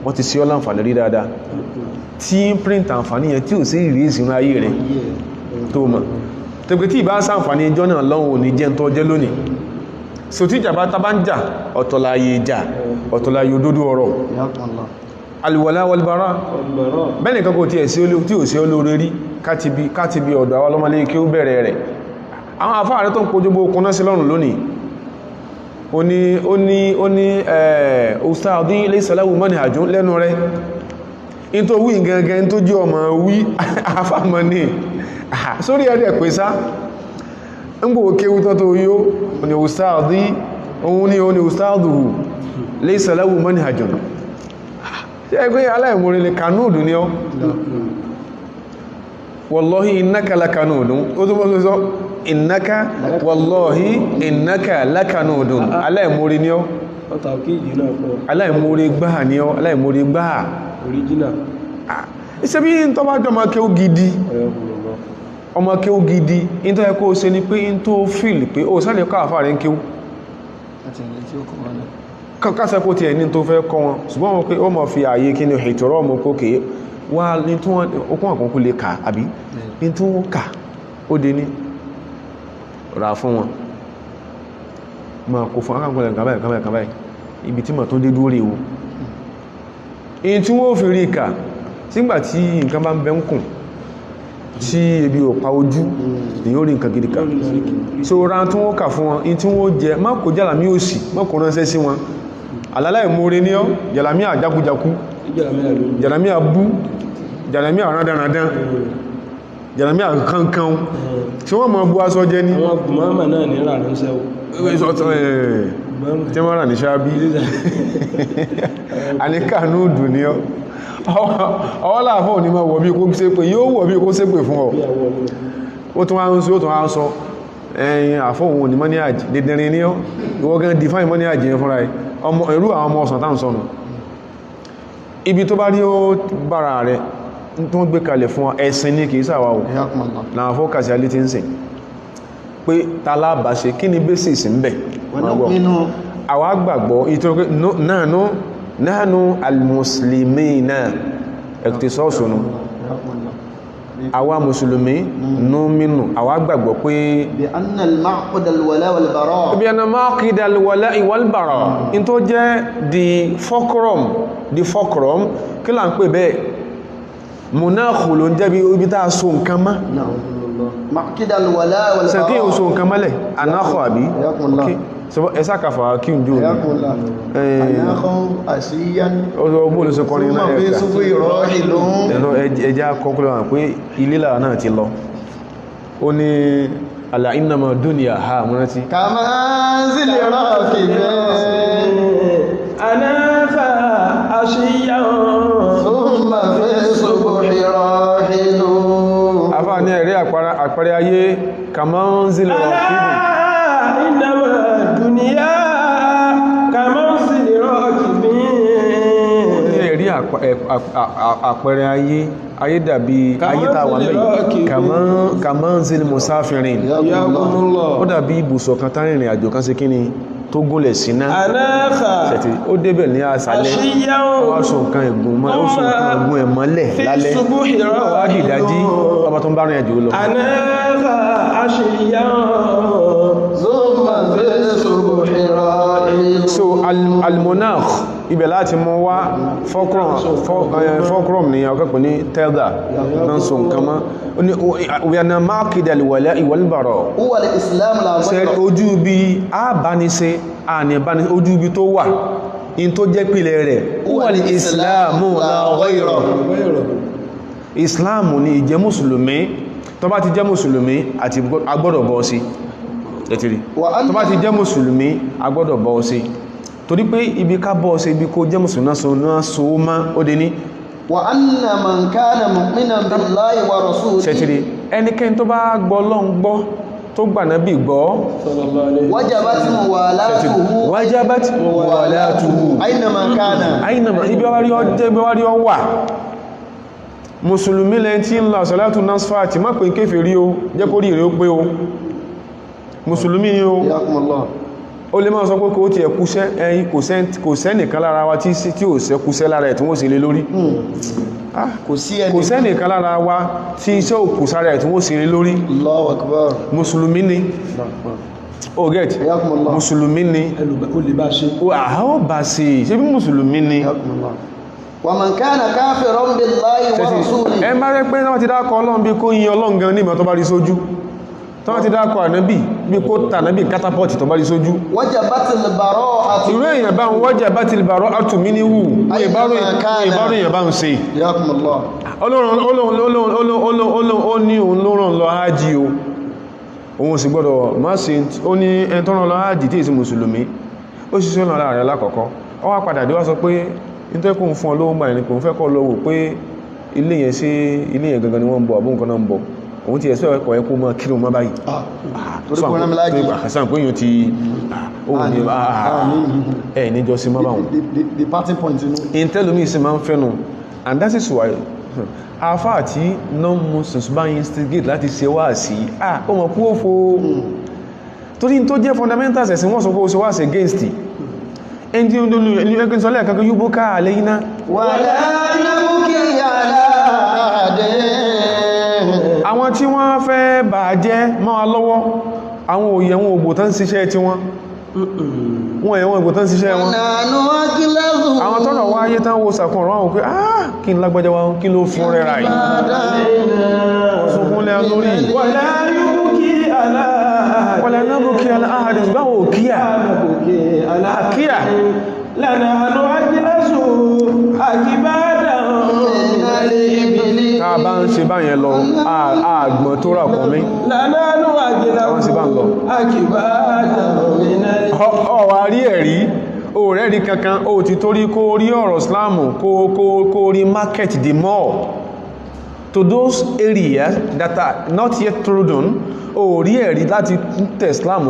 wọ́n ti sí ọlá àǹfààní rí dáadáa tí ń print àǹfààní yẹn tí ò sí ìrí ìsinú ayé rẹ̀ tó mọ̀ tẹ́gbẹ́ tí ìbá ṣàǹfààní ìjọ náà lọ́wọ́ ò ní jẹ́ tó jẹ́ lónìí so tí ìjàmbá tá bá ń jà ọ̀tọ̀láyé ìjà ọ̀tọ̀láyé òdodo ọ̀rọ̀ alìwọ̀lá wọlbàrá bẹ́ẹ̀ni kan kò tí ò sí olóore rí káti bí ọ̀dọ̀ àwọn ọlọ́mọlé kí ó bẹ̀rẹ̀ rẹ̀ àwọn àfáà rẹ̀ tó ń kójú bó kúnná sí lọ́rùn lónìí ó ní ustadi laysa lahu manhajun lẹ́nu rẹ̀ in tó wí gangan tó jẹ́ ọmọ wí àfàmọ́ ní sórí ẹ̀dẹ̀ pèsá ń gbò kéwú tó tó yóò ní ustadi òun ní ustaduhu laysa lahu manhajun ṣe ẹgbẹ́ aláìmọ̀rin lè kanúùdù ní ọ́ wallahi innaka lakanudun ó tó bọ́ sọ innaka wallahi innaka lakanudun aláìmọ̀rin ní ọ́ aláìmọ̀rin gbáà ní ọ́ aláìmọ̀rin gbáà original iṣẹ́ bí n tó bá jọ ọmọ kéwú gidi in tó yẹ kó ṣe ni pé in tó fíìlì pé ó sáré kọ́ àfáà rẹ̀ ń kéwú kásẹ̀ kó ti ẹ̀ ní tó fẹ́ kọ́ wọn ṣùgbọ́n wọn pé ó mọ̀ fi ààyè kí ni ìtọ̀rọ̀ ọmọ kókè wá ní tí wọ́n okun àkókò lè kà àbí ní tí wọ́n kà ó dé ní rà fún wọn ma kò fún akágbọ́lẹ̀ kàbáyì ibi tí mọ̀ tó dé dúró ríwo in tí wọ́n fi rí kà sígbà tí nǹkan bá ń bẹ ń kùn tí ebi ò pa ojú èyí ó rí nǹkan gidi kà so ra tí wọ́n kà fún wọn in tí wọ́n jẹ má kò jálàmí òsì má kò ránṣẹ́ sí wọn alálẹ̀ múre ní ọ́ jàlámí àjákújákú jàlámí àbú jàlámí àrádánradán jàlámí àkankan tí wọ́n mọ̀ bú aṣọ jẹ́ ní tí wọ́n rà ní ṣábí a ní kànú dùn ní ọ́ ọwọ́ láàfọ́ ní ma wọ̀ bí kó ṣépè yóò wọ̀ bí kó ṣépè fún ọ ó tún wá ń sọ ẹ̀yìn àfọ́ òun ní mọ́ní àjì dédérin ní ọ́ ìwọ́gán define mọ́ní àjì yẹn fúnra ẹ̀ irú àwọn ọmọ ọ̀sán tán sọnù ibi tó bá rí ó bára rẹ̀ tó ń gbé kalẹ̀ fún ẹ̀sìn ní kìí sàwà ò náà fọ́kàsí alé tí ń sìn pé tàlábà ṣe kí ni basis ń bẹ̀ àwa gbàgbọ́ ìtọ́rọ pé nánú al-muslimina ẹ̀kùtìsọ́ọ̀sùnù àwa mùsùlùmí númínú àwa gbàgbọ́ pé bí anna al-ma'qid al-wala wal-bara bí anna ma'qid al-wala wal-bara in tó jẹ́ the fulcrum kí là ń pè bẹ́ẹ̀ munakhu ló ń jẹ́ bí ibi tá a so nǹkan mọ́ ma'qid al-wala wal-bara sẹ́kí yóò so nǹkan mọ́lẹ̀ anáhọ̀ àbí ẹsá kàfà kí n jò ní anáhọ̀ àṣíyán ọgbọ́ olùsọkọrin náà ẹjá kọkùnlẹ̀ wọn pé ilé lára náà ti lọ ó ní ala innama dunya ha múrántí kama zílẹ̀ rọ́ọ̀kì anáhà àṣíyán thumma fi subuhi rahilu afá ní ẹ̀rí àpẹẹrẹ ayé kama zílẹ̀ rọ́ọ̀kì إنما الدنيا كمنزل راكب ẹ̀rí àpẹẹrẹ ayé dàbí ayé tàwà lẹ́yìn kàmánzil musafirin ó dàbí ibùsọ̀ kan tárìnrìn àjò kan sí kí ni tó gúnlẹ̀ síná ṣẹ̀tì ó débẹ̀ ní àṣálẹ́ wá sọ nǹkan ẹ̀gùn ẹ̀mọ́lẹ̀ lálẹ́ wá dìdájí ọba tó ń bá rìn àjò lọ so almonach ibẹ̀ láti mọ́ wá fulcrum ni ọkọ̀pọ̀ ní telda náà so nǹkan mọ́ òyànà ma'qid al-wala wal-bara ojú bí a bá ní ṣe ojú bí tó wà in tó jẹ́ pìlẹ̀ rẹ̀ wal islamu la ghayra islamu ni ìjẹ́ mùsùlùmí tó bá ti jẹ́ mùsùlùmí àti agbọ́dọ̀ bọ́ sí ẹ̀tìrí tó bá ti jẹ́ mùsùlùmí agbọ́dọ̀ bọ́ sí torí pé ibi ká bọ́ sí ibi kó jẹ́ mùsùlùmí náà so má ó dé ní wa anna man kana mu'minan billahi wa rasulihi ṣẹ̀tìrí ẹnikẹ́ni tó bá gbọ́ Ọlọ́hun gbọ́ tó gbà Nábì gbọ́ wajabat muwalatuhu aina man kana ibi wá rí ọ wà mùsùlùmí lẹ́yìn tí ń lọ sọ̀látù nasfàtì má pè ń kéfè rí o jẹ́ kó rí rẹ̀ ó pé o mùsùlùmí ni o ó lè máa sọ pé kó tí ẹ kúṣẹ́ ẹ̀yìn kò sẹ́nìkan lára wa tí ò sẹ́ kúṣẹ́ lára ẹ̀ tí wọ́n sì lé lórí kò sẹ́nìkan lára wa tí iṣẹ́ ò kú sára ẹ̀ tí wọ́n sì lé lórí Allahu Akbar. mùsùlùmí ni ó get mùsùlùmí ni ó lè bá ṣe ó bá ṣe ṣe bí mùsùlùmí ni wa man kana kafiran billahi wa rasulihi. ẹ bá rẹ pé wọ́n ti dákọ̀ ọlọ́run bí kó yin ọlọ́run gan ní ìmọ̀ tó bá rí sójú tó wọ́n ti dákọ̀ ànábì bí kó tà ànábì catapult tó bá rí sójú wajabatil bara'atu. irú èèyàn bá ń wajabatil bara'atu minhu ìbárò èèyàn bá ń ṣe Yakumullah. ó ní òun ló ràn lọ hájì o òun sì gbọ́dọ̀ má ṣe ó ní ẹni tó ràn lọ hájì tí èsì mùsùlùmí ó sì sọ́nà láàrẹ lákọ̀ọ́kọ́ ó wá padà dé wá sọ pé nítorí fún ọ lówó gbà ní kò ń fẹ́ kọ́ lọ́wọ́ pé ilé yẹn sí ilé yẹn gangan ni wọ́n ń bọ̀ àbúnkọ́ náà ń bọ̀ òun ti ẹ̀sọ́ ẹ̀kọ́ ẹkú mọ́ kí ló mọ́ báyìí torí kò rán mi láàjì. àkàsàn pé yóò ti ẹ̀ níjọ sí mọ́ báwọn the parting point inú. intelomi sí máa ń fẹ́nu and that is why afá àti non-muslims bá instigate láti ṣe wá sí ó mọ̀ kú òfò torí tó jẹ́ fundamentals ẹ̀sìn wọ́n sọ pé ó ṣe wá sí against ẹni tí ó ń dúnú ẹni ẹgbẹ́ sọlẹ̀ kankan yóò bó káà lẹ́yìn náà wala nabki ala ahadin. àwọn tí wọ́n fẹ́ bà jẹ́ mọ́ wa lọ́wọ́ àwọn òye wọn ògbò tán ṣiṣẹ́ tí wọ́n ẹ̀wọ̀n ògbò tán ṣiṣẹ́ wọn nanu akilazu. àwọn tọ́nà wá ayé tán wo sàkún ọ̀rọ̀ àwọn pé kí n lágbàjá wa kí ló fún rẹ̀ ráì ọ̀sùnkúnlẹ̀ lórí wala yubki ala wala nabki ala ahadin báwọn òkíyà kíyà lana anu ajilasu akibada tá a bá ń ṣe báyẹn lọ àgbọ̀n tó rà kọ́ mí lana anu Àwọn sì bá ń lọ. ajilasu akibada ọ̀wà rí ẹ̀rí o rẹ̀ rí kankan o ti torí kó rí ọ̀rọ̀ Islam kó rí market the more to those areas that are not yet trodden o rí ẹ̀rí láti tẹ̀ Islam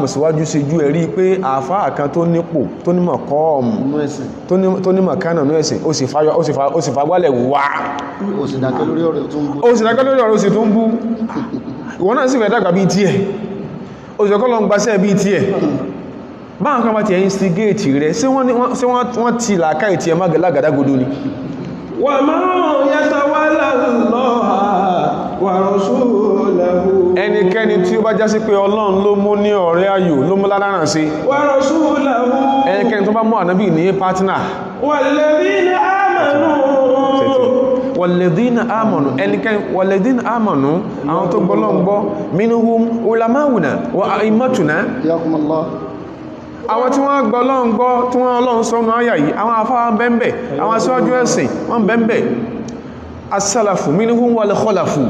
síwájú sí ju ẹ̀rí pé àfáà kan tó nípò tó nímọ̀ kọ́ọ̀mù tó nímọ̀ kánà ní ẹ̀sìn ó sì fagbálẹ̀ wá ó sì dákẹ́ lórí ọ̀rọ̀ tó ń bú. ó sì dákẹ́ lórí ọ̀rọ̀ ó sì tó ń bú ìwọ náà sì fẹ́ dàgbà bí tí ẹ̀ ó sì kọ́ lọ ń gbaṣẹ́ bí tí ẹ̀ báwọn kan bá ti ẹ̀yìn stigate rẹ̀ sí wọ́n ti làákà ìtì ẹ̀ mágàlágàdágodo ni wa man yatawalla Allaha wa rasulahu ẹnikẹ́ni tí ó bá já sí pé Ọlọ́run ló mú ní ọ̀rẹ́ ayò ló mú ládáràn sí wa rasulahu ẹnikẹ́ni tó bá mú ànábì ní pátínà walladhina amanu walladhina amanu ẹnikẹ́ni walladhina amanu àwọn tó gbọ́ Ọlọ́run gbọ́ minhum ulama'una wa a'immatuna Yakumullah. àwọn tí wọ́n gbọ́ Ọlọ́run gbọ́ tí wọ́n Ọlọ́run sọ́nà ayà yìí àwọn afáwọn bẹ́m̀bẹ̀ àwọn aṣíwájú ẹ̀sìn wọ́n bẹ́m̀bẹ̀ asálàfù minhum wal khalafu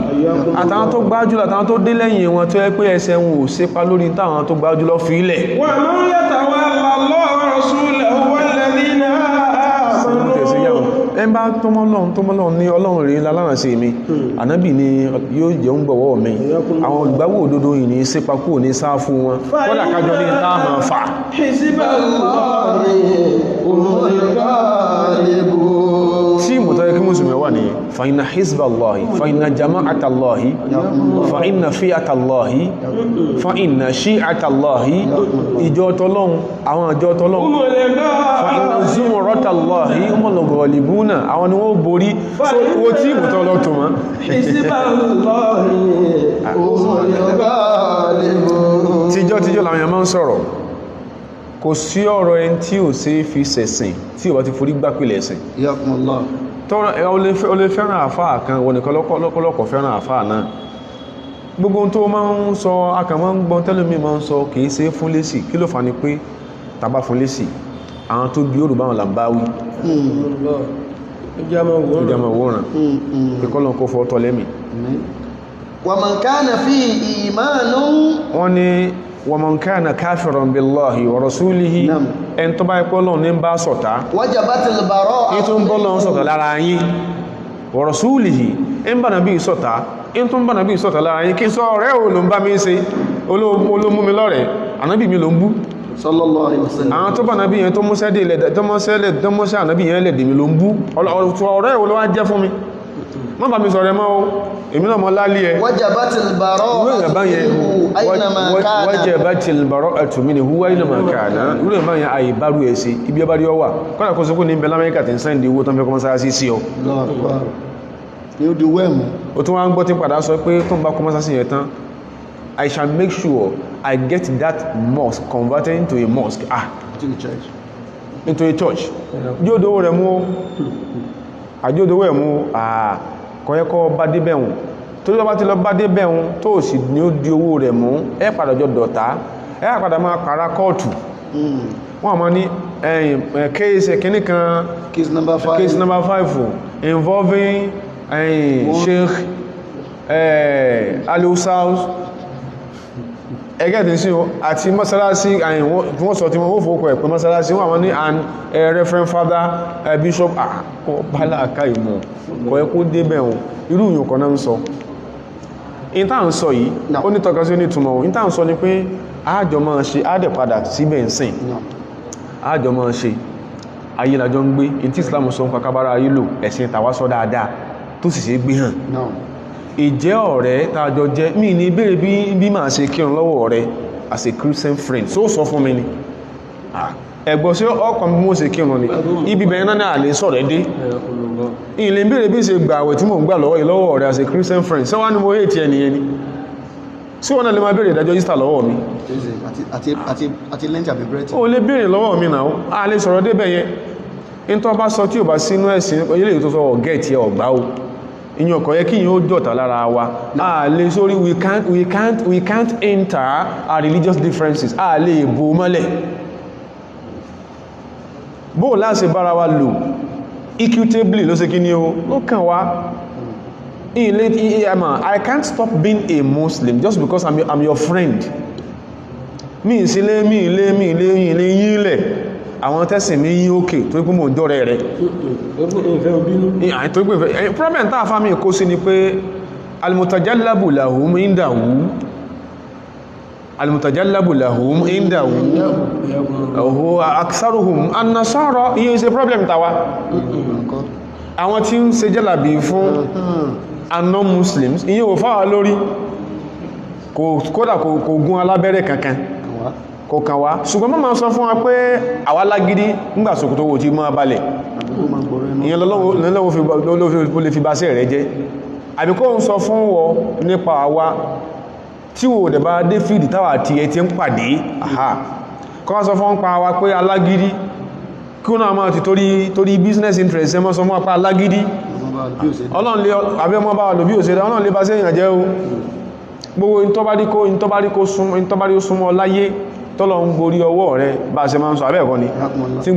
àtàwọn tó gbájúlọ àtàwọn tó dé lẹ́yìn wọn tó yẹ pé ẹsẹ̀ wọn ò sépa lórí táwọn tó gbájúlọ fi ilẹ̀ wa man yatawalla Allaha wa rasulahu walladhina amanu ẹmbá tọmọlọ́run ní Ọlọ́run rí lálàrán sí mi ànábì ni yóò jẹ́ ń gbọ̀wọ́ mi àwọn olùgbàwò òdodo yìí ní sípa kúrò ní sáfù wọn kọ́dà kájọ ní táàmà fà hizballahi humul ghalibun. tí mọ̀tọ́ yẹ kí mùsùlùmí wà ní fa inna hizballahi fa inna jama'atallahi fa inna fi'atallahi fa inna shi'atallahi ìjọ tọ́lọ́run àwọn ìjọ tọ́lọ́run humul fa inna zumratallahi humul ghalibuna àwọn ni wọ́n borí owó tí mọ̀tọ́ lọ́tọ̀ mọ́ hizballahi humul ghalibun. tíjọ́ làwọn èèyàn máa ń sọ̀rọ̀ kò sí ọ̀rọ̀ ẹni tí ò ṣe fi ṣẹ̀sìn tí ò bá ti forí gbápìlẹ̀ ẹ̀sìn Yakumullah. tọ́rọ ẹ̀ o lè fẹ́ràn àfáà kan wọn nìkan lọ́pọ̀lọpọ̀ fẹ́ràn àfáà náà gbogbo tó máa ń sọ akàmọ́ ń gbọ́n tẹ́lómi máa ń sọ kìí ṣe fún lésì kí ló fà ní pé tàbá fún lésì àwọn tó bí Yorùbá wọn là ń bá wí ìjàmà wòrán ìkọlọ̀ kó fọ́ tọ́ lẹ́mì wa man kana fi imanun. wọ́n ní wa man kana kafiran billahi wa rasulihi ẹn tó bá ipọ́ lọ́n ní bá sọ̀tá wajabatil bara'atu. ní tó ń bọ́ lọ́n sọ̀tá lára yín wa rasulihi ń bá nàbí sọ̀tá ń tó ń bá nàbí sọ̀tá lára yín kí sọ ọ̀rẹ́ ò ló ń bá mi ṣe olómú mi lọ́rẹ̀ ànábì mi ló ń bú sallallahu alaihi wasallam. àwọn tó bá nàbí yẹn tó mọ́sẹ́ ànábì yẹn lẹ̀dẹ̀ mi ló ń bú ọ̀rẹ́ ò ló wá jẹ́ fún mi má bá mi sọ̀rọ̀ ẹ mọ́ o èmi náà mọ́ lálé ẹ وجبت irú èèyàn bá yẹn البراءة أينما كان wajabatil bara'atu minhu aynama kana irú èèyàn bá yẹn àìbárú ẹ̀ sí ibi ọba rí ọ wà kọ́nà kó sókún ní bẹ lamẹ́ríkà tí ń sáìdì owó tán fẹ́ kọ́ mọ́sáàsì sí ọ yóò di wẹ́ẹ̀mù o tún wá ń gbọ́ tí padà sọ pé tó ń bá kọ́ mọ́sáàsì yẹn tán I shall make sure I get that mosque converted into a mosque to the church. into a church jóòdówó rẹ̀ mú àjóòdówó ẹ̀ mú kọ̀yẹ́kọ́ bá dé bẹ̀hùn tó lọ́bá ti lọ bá dé bẹ̀hùn tó sì ní ó di owó rẹ̀ mú ẹ padà jọ dọ̀tá ẹ padà máa pàrà kọ́ọ̀tù wọ́n mọ́ ní case kìíní kan Case number 5. case number 5 involving Sheikh Al-Usaus ẹgẹ́ tí sí àti mọ́sálásí wọ́n sọ tí wọ́n fòókọ̀ ẹ̀pẹ́ mọ́sálásí wọ́n àwọn ní Reverend Father Bishop bala aka ìmọ̀ kọ̀ ẹ kó dé bẹ̀rún irú ìyàn kan náà ń sọ in tá ń sọ yìí ó ní tọ́ka sí ní túnmọ̀ in tá ń sọ ni pé àjọ máa ṣe àdẹ̀ padà síbẹ̀ ń sìn àjọ máa ṣe ayé làjọ ń gbé in tí Islam sọ ń kakabara ayé lò ẹ̀sìn tàwa sọ dáadáa tó sì ṣe gbé hàn ìjẹ́ ọ̀rẹ́ tàjọ jẹ́ mí ní ìbéèrè bí máa ṣe kírun lọ́wọ́ ọ̀rẹ́ as a Christian friend so sọ fún mi ni ẹgbọ́ sí ọkàn mú ṣe kírun ni ibi bẹ̀rẹ̀ náà lè sọ̀rẹ́ dé ilé ìbéèrè bí ṣe gbà àwẹ̀ tí mò ń gbà lọ́wọ́ ọ̀rẹ́ as a Christian friend sọ wá ní mo hate ẹniyẹn ni sí wọ́n náà lè máa béèrè ìdájọ́ Easter lọ́wọ́ mi àti lẹ́ntì àbí brẹ́tì ó lè béèrè lọ́wọ́ mi náà a lè sọ̀rọ̀ débẹ̀ yẹn in tó bá sọ tí ò bá sínú ẹ̀sìn ilé tó sọ ọ̀gẹ́ẹ̀tì ọ̀gbá o ìyàn ọkọ̀ yẹ kí yíò jọ̀ta lára wa a lè sórí we can't enter our religious differences a lè bò mọ́lẹ̀ bó láti bára wa lò equitably ló ṣe kí ní o ó kàn wá I can't stop being a Muslim just because I'm your friend mi ìsílé mi ilé yílẹ̀ àwọn tẹ́sìn mi yí òkè tó pín mọ̀ jọ́rẹ̀ rẹ̀ problem tàà fámi kó sí ni pé almutajallabu lahum indahu ọ̀họ̀ aksaruhum annasara iye ṣe problem tàwa àwọn tí ń ṣe jálàbí fún non-muslims iye ò fáwà lórí kódà kò gún alábẹ́rẹ́ kankan kò kàn wá ṣùgbọ́n mọ́ ma sọ fún wa pé àwa lágídí nígbà sòkòtò wò tí mọ́ balẹ̀ ìyẹn lọ́wọ́ lè fi bá sí rẹ̀ jẹ́ àbíkọ́ ń sọ fún wọ nípa àwa tí wò dẹ̀ bá dé fìdí táwà tí ẹ ti ń pàdé kọ́ sọ fún pa wa pé alágídí kí wọ́n máa ti torí business interest ẹ mọ́ sọ fún wa pé alágídí ọlọ́run lè bá sí èèyàn jẹ́ o gbogbo ìntọ́báríkó súnmọ́ láyé tọ́lọ ń gborí ọwọ́ rẹ̀ bá ṣe máa ń sọ abẹ́ẹ̀kọ́ ni tí ń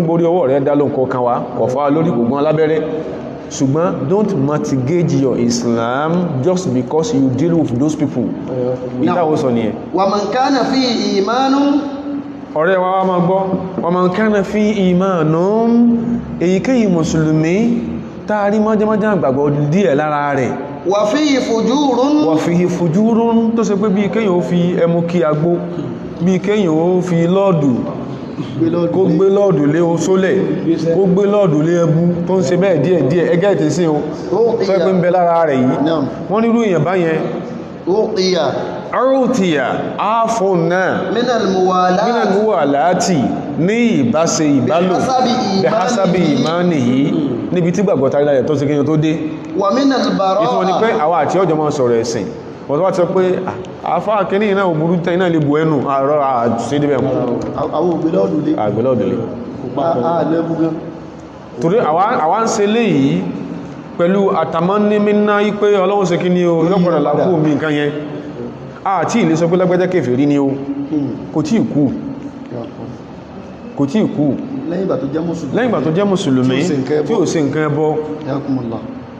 gborí ọwọ́ rẹ̀ dá lóǹkọ́ kan wá ọ̀fà lórí gbogbo alábẹ́rẹ́ ṣùgbọ́n don't mortgage your Islam just because you deal with those people ìtàwó sọ nìyẹn wa man kana fi ìmánu ọ̀rẹ́ wa máa gbọ́ wa man kana fi ìmánu èyíkéyìí mùsùlùmí táàrí mọ́jẹ́mọ́jẹ́ àgbàgbọ́ díẹ̀ lára rẹ̀ wà fíhì fujúrún tó ṣe pé bí kéyàn ó fi ẹmu kí agbó bí kéyàn ó fi lọ́ọ̀dù kó gbé lọ́ọ̀dù lé o sólẹ̀ kó gbé lọ́ọ̀dù lé ẹbú tó ń ṣe bẹ́ẹ̀ díẹ̀ ẹgẹ́ ìtẹ́ sí o tó ẹgbẹ́ ń bẹ lára rẹ̀ yìí wọ́n nírú èèyàn báyẹn arútìyà áfún náà minal muwalati ní ìbáṣe ìbálò bihasabi ìmáni yìí níbi tí gbàgbọ́ tàrí láyẹ̀ tó ṣe kíyàn tó dé wà minal bara'a ìtumọ̀ ni pé àwa àti ọjọ́ máa sọ̀rọ̀ ẹ̀sìn wọ́n tó wá ti sọ pé àfáà kìíní iná òmúrú tẹ́ iná lè bù ẹnu àárọ̀ àṣídìbẹ̀ mú àwọn àgbẹ̀lọ́dùlé torí àwa ń ṣe léyìí pẹ̀lú àtàmọ́nímínà ipé ọlọ́run ṣe kí ní o lọ́pọ̀lọ̀ lákú mi nǹkan yẹn àti ilé sọ pé lágbẹ́jẹ́ kèfèrí ní o kò tí ìkú lẹ́yìn ìgbà tó jẹ́ mùsùlùmí tí ò ṣe nǹkan ẹbọ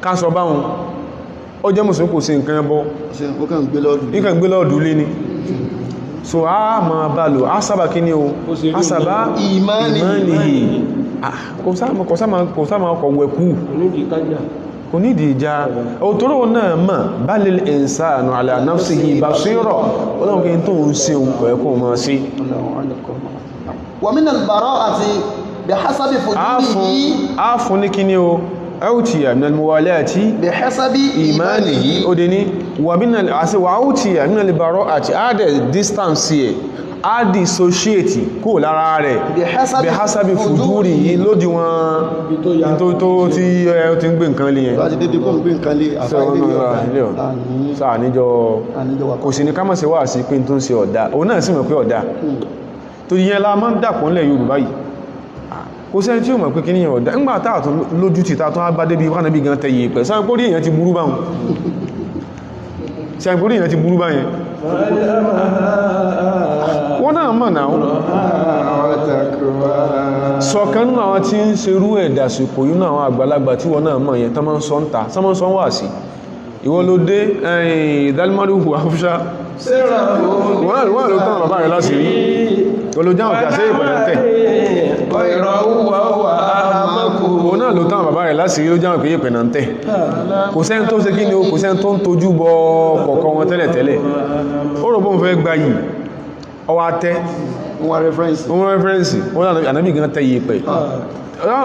ká sọ báhun ó jẹ́ mùsùlùmí kò ṣe nǹkan ẹbọ ìkàn gbé lọ́ọ̀dù lé ní so a ma bá lò a sábà kí ní o a sábà ìmánìyí kò sáàmà ọkọ̀ wẹ̀kú kò ní ìdíjà òtòrò náà mọ̀ balil insanu ala nafsihi basira ọlọ́run kí n tó ń ṣe òun kọ̀ẹ́kọ́ ma sí wa minal bara'ati bihasabi fujulihi a fún ní kí ní o autiya min al-muwalati bihasabi imanihi ó dé ní wà autiya min al-bara'ati a dẹ̀ distance yẹ a dissociate kó lára rẹ̀ bihasabi fujuri yìí lódí wọn tó tí ó ti ń gbé nǹkan lé yẹn láti dédé kó ń gbé nǹkan lé sáà níjọ kò sí ní ká mọ̀ sí wà sí pé tó ń ṣe ọ̀dá òun náà sì mọ̀ pé ọ̀dá tó yẹn la máa ń dàpọ̀ nílẹ̀ Yorùbá yìí kò sẹ́ni tí ó mọ̀ pé kí níyàn ọ̀dá ńgbà táàtún lójú ti tààtún á bá débi wánà bí gan tẹ̀yẹ pẹ̀ sáàpórí èèyàn ti burú báhùn sáàpórí èèyàn ti burú báyẹn wọ́n náà mọ̀ náà sọ̀kan nínú àwọn tí ń ṣerú ẹ̀dà sìkò yínú àwọn àgbàlagbà tí wọ́n náà mọ̀ yẹn tán máa ń sọ ń ta tán máa ń sọ ń wà sí ìwọ ló dé ìdálímọ́rúhù àfúṣá wọ́n ló tán bàbá rẹ̀ láti rí olójáwọ̀ kí a ṣe ìpẹ̀lẹ̀ntẹ̀ òun náà ló tán bàbá rẹ̀ láti rí olójáwọ̀ pé ìpẹ̀lẹ̀ntẹ̀ kò sẹ́ni tó ṣe kí ni o kò sẹ́ni tó ń tojú bọ kọ̀ọ̀kan wọn tẹ́lẹ̀tẹ́lẹ̀ ó rò bóun fẹ́ gba yìí ọwọ́ atẹ́ wọ́n rẹ́fẹ́rẹ́nsì wọ́n ànábì gan tẹ́ yìí pẹ̀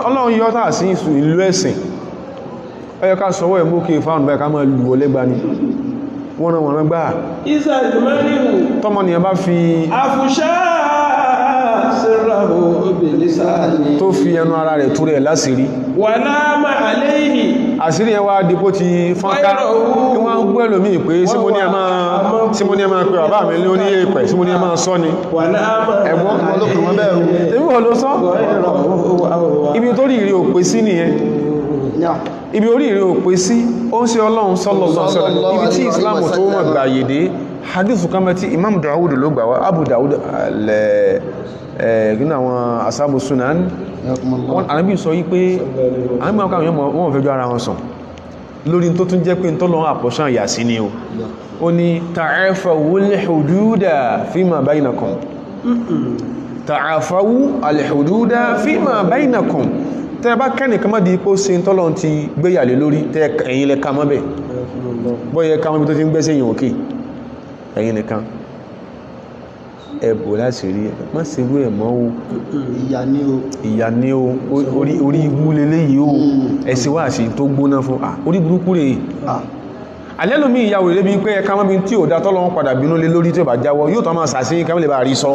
ọlọ́run yọ́ tàà sí ìlú ẹ̀sìn ọyọ́ ká sọwọ́ ẹ̀mú kí fáwọn bẹ́ẹ̀ ká máa lù ọ lẹ́gbà ní wọ́n gbáà tọ́mọ nìyàn bá fi àfúṣá síràhù bilisani tó fi ẹnu ara rẹ̀ túrẹ̀ lásìrí wà náà máa àléhì àṣírí ẹ wá dípò ti fọ́nká wọ́n ń gbẹ́ lómi pé sí mo ní ẹ máa pẹ bàbá mi ló ní èpẹ̀ sí mo ní ẹ máa sọ ni ẹ̀gbọ́n olókùnrin bẹ́ẹ̀ èmi wọ́n ló sọ ibi tó rí ìrí òpè sí nìyẹn ibi orí ìrí òpè sí ó ń ṣe Ọlọ́run sallallahu alaihi wasallam ibi tí Islam tó mọ̀ gbà yèdè hadithu kan bẹ́ tí Imam Dawud ló gbà wá Abu Dawud gínú àwọn asábù sunan Ànábì sọ yí pé àwọn ọkọ̀ wọ́n fẹ́jọ́ ara wọn sàn lórí tó tún jẹ́ pé tó lọ́wọ́ àpọ̀ṣán ìyà sí ni ó ní ta'afawu al-hududa fima bainakum ta'afawu al-hududa fima bainakum tẹ́ bá kẹ́nì kan mọ́ di ipò sí tọ́lọ́n ti gbéyàlé lórí tẹ́ ẹ̀yin lẹ ká mọ́ bẹ̀ bọ́yẹ ká mọ́ bí tó ti ń gbẹ́sẹ̀ yìí òkè ẹ̀yin nìkan ẹ̀bù láti rí má ṣe rú ẹ̀ mọ́ o ìyà ní o orí igbú lélé yìí o ẹ̀sìn wà sí tó gbóná fún orí burúkú rẹ̀ alẹ́lómi ìyàwó rẹ̀ bí pé ẹka mọ́ bí tí ò dá tọ́lọ́wọ́n padà bínú lé lórí tí ó bá jáwọ́ yóò tọ́ máa sàṣí kámílẹ̀ bá rí sọ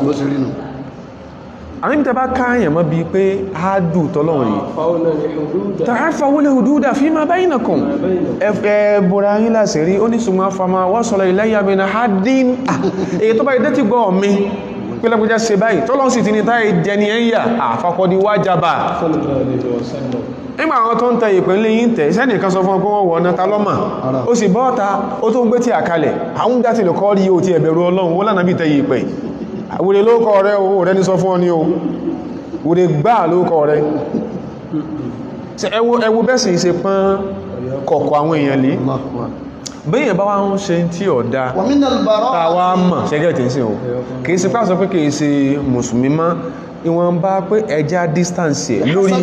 àwọn ìtẹ́bá káàyàn mọ́ bí pé áádù tọ́lọ́run rí ta'afawu al-hududa fima bainakum ẹ̀bùra yí láti rí ó ní ṣùgbọ́n fama wasala ilayya min haddin èyí tó bá ìdẹ́ ti gbọ́ mi pé lẹ́gbẹ́já ṣe báyìí tọ́lọ́run sì ti ní táyé jẹni ẹ̀yà faqad wajaba nígbà àwọn tó ń tẹ ìpínlẹ̀ yìí tẹ̀ sẹ́nìkan sọ fún ọkọ́ wọ́n wọ́n ta lọ́mà ó sì bọ́ọ̀ta ó tó ń gbé tí àkalẹ̀ àwọn dátì lè kọ́ rí o ti ẹ̀bẹ̀rù Ọlọ́run wọ́n lánàá bí tẹ ìpẹ̀ wùrẹ̀ lóòkọ́ rẹ̀ o rẹ̀ ní sọ fún ọ ní o wùrẹ̀ gbá lóòkọ́ rẹ̀ ẹwọ bẹ́sì ṣe pán kọ̀kọ̀ àwọn èèyàn lè bẹ́yìn bá wá ń ṣe tí ọ̀dá tàwà mọ̀ ṣẹ́gẹ́ tí ń sìn o kìí ṣe pàṣọ pé kìí ṣe mùsùlùmí mọ́ ìwọ̀n bá pé ẹja distance ẹ̀ lórí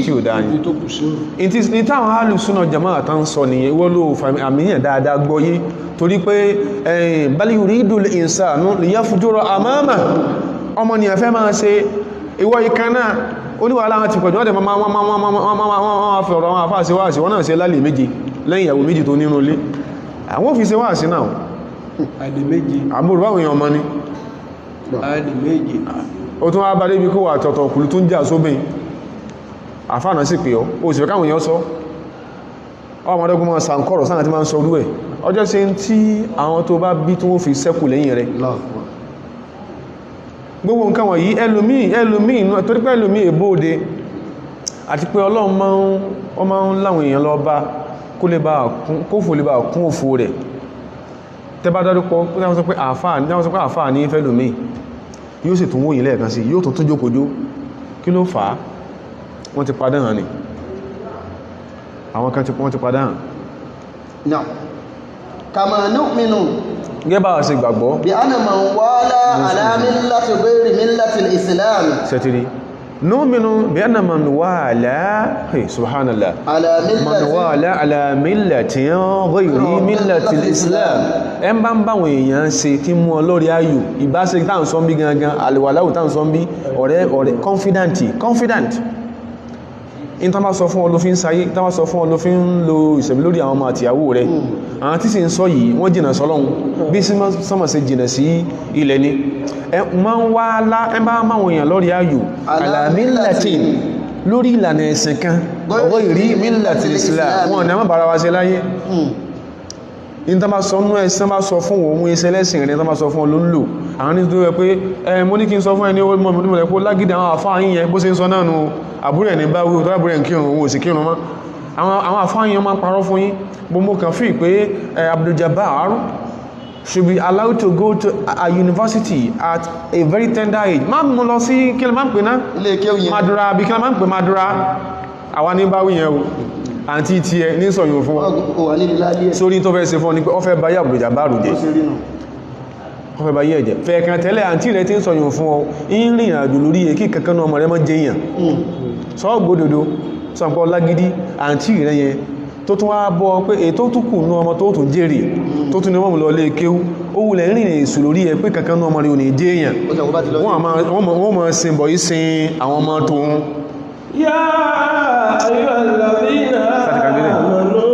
tí ò dá ní táwọn alùsùnà jama'a tán sọ nìyẹn wọ́n ló àmìyàn dáadáa gbọ́yé torí pé bal yuridul insanu liyafjura amama ọmọ ni ẹ̀fẹ́ máa ṣe ìwọ ìkaná oníwà aláwọn ti pẹ̀jọ́ ọdẹ̀ máa fẹ̀rọ àwọn àfáà sí wáàsí wọ́n náà ṣe lálẹ́ méje lẹ́yìn ìyàwó méjì tó nínú ilé àwọn fi ṣe wáàsí náà àbúrò báwọn èèyàn ọmọ ni ó tún wá bá débi kó wà tọ̀tọ̀ kùlù tó ń jà sóbìn àfáànà sí pé ó sì fẹ́ káwọn èèyàn sọ ọmọdégún máa sàǹkọ̀rọ̀ sáà tí máa ń sọ orú ẹ̀ ọjọ́ sí tí àwọn tó bá bí tí wọ́n fi sẹ́kù lẹ́yìn rẹ̀ gbogbo nǹkan wọ̀nyí ẹlòmíì torí pé ẹlòmíì èbóòde àti pé Ọlọ́run máa ń láwọn èèyàn lọ bá kófò lè bá kún òfò rẹ̀ tẹ́bá dárúkọ wọ́n sọ pé àfáà ní fẹ́lòmíì yóò sì tún wóyìn lẹ́ẹ̀kan sí yóò tún jókòjó kí ló fà á wọ́n ti padà hàn ní àwọn kan wọ́n ti padà hàn náà kama nu'minu gẹ́bà sí gbàgbọ́ bí ana man wala ala millati ghayri millati al-islam sẹ́tìrí nu'minu bí ana man wala subhanallah man wala ala millati ghayri millati al-islam ẹn bá ń báwọn èèyàn ṣe tí mú ọlọ́rí ayò ìbáṣe táwọn sọ bí gangan alìwàláwò táwọn sọ bí ọ̀rẹ́ confident in tán bá sọ fún ọ ló fi ń sayé, tán bá sọ fún ọ ló fi ń lo ìṣẹ̀mí lórí àwọn ọmọ àti ìyàwó rẹ̀. Àwọn tí sì ń sọ yìí wọ́n jìnà sọ́lọ́hun bí sọ́mọ̀ sí jìnà sí ilẹ̀ ni. Ma ń wá lá ẹbá máwọn èèyàn lórí ayò alamillatin lórí ìlànà ẹ̀sìn kan ọwọ́ ìrí millatil Islam wọn ni a má bára wa ṣe láyé. In tán bá sọ nú ẹ̀sìn bá sọ fún òun iṣẹ́ lẹ́sìn rẹ̀ tán bá sọ fún ọ ló ń lò. Àwọn ní tó rẹ̀ pé mo ní kí n sọ fún ẹni ó mọ̀ mọ̀ pé lágídí àwọn àfáà yìí yẹn bó ṣe ń sọ náà nù àbúrò ẹ̀ ní bá wí tó àbúrò ẹ̀ ń kírun òun ò sì kírun mọ́. Àwọn àfáà yìí máa ń parọ́ fún yín. Mo kàn fi pé Abdul Jabbar should be allowed to go to a university at a very tender age. Má mú lọ sí kí lè máa ń pè náà Madura bí kí lè máa ń pè Madura àwa ní báwí yẹn o àti tí ẹ ní sọ̀yìn fún sórí tó fẹ́ ṣe fún ní pé ó fẹ́ báyé Abdul Jabbar jẹ́ ó fẹ́ báyé ẹ̀jẹ̀ fẹ́ẹ̀kan tẹ́lẹ̀ àti rẹ̀ tí ń sọ̀yìn fún ọ in rìn àjò lórí èkí kankan ọmọ rẹ̀ mọ́ jẹ́ èèyàn sọ́gbódòdó sọ́pọ̀ lágídí àti rẹ̀ yẹn tó tún wá bọ́ pé ètò tó kù ní ọmọ tó tún jèrè tó tún ní wọ́n lọ lé kéwú ó wulẹ̀ rìn èsù lórí ẹ pé kankan ní ọmọ rẹ̀ ò ní jẹ́ èèyàn wọ́n mọ̀ sin bọ̀ ìsin àwọn ọmọ tó ń yá ayyuhallazina amanu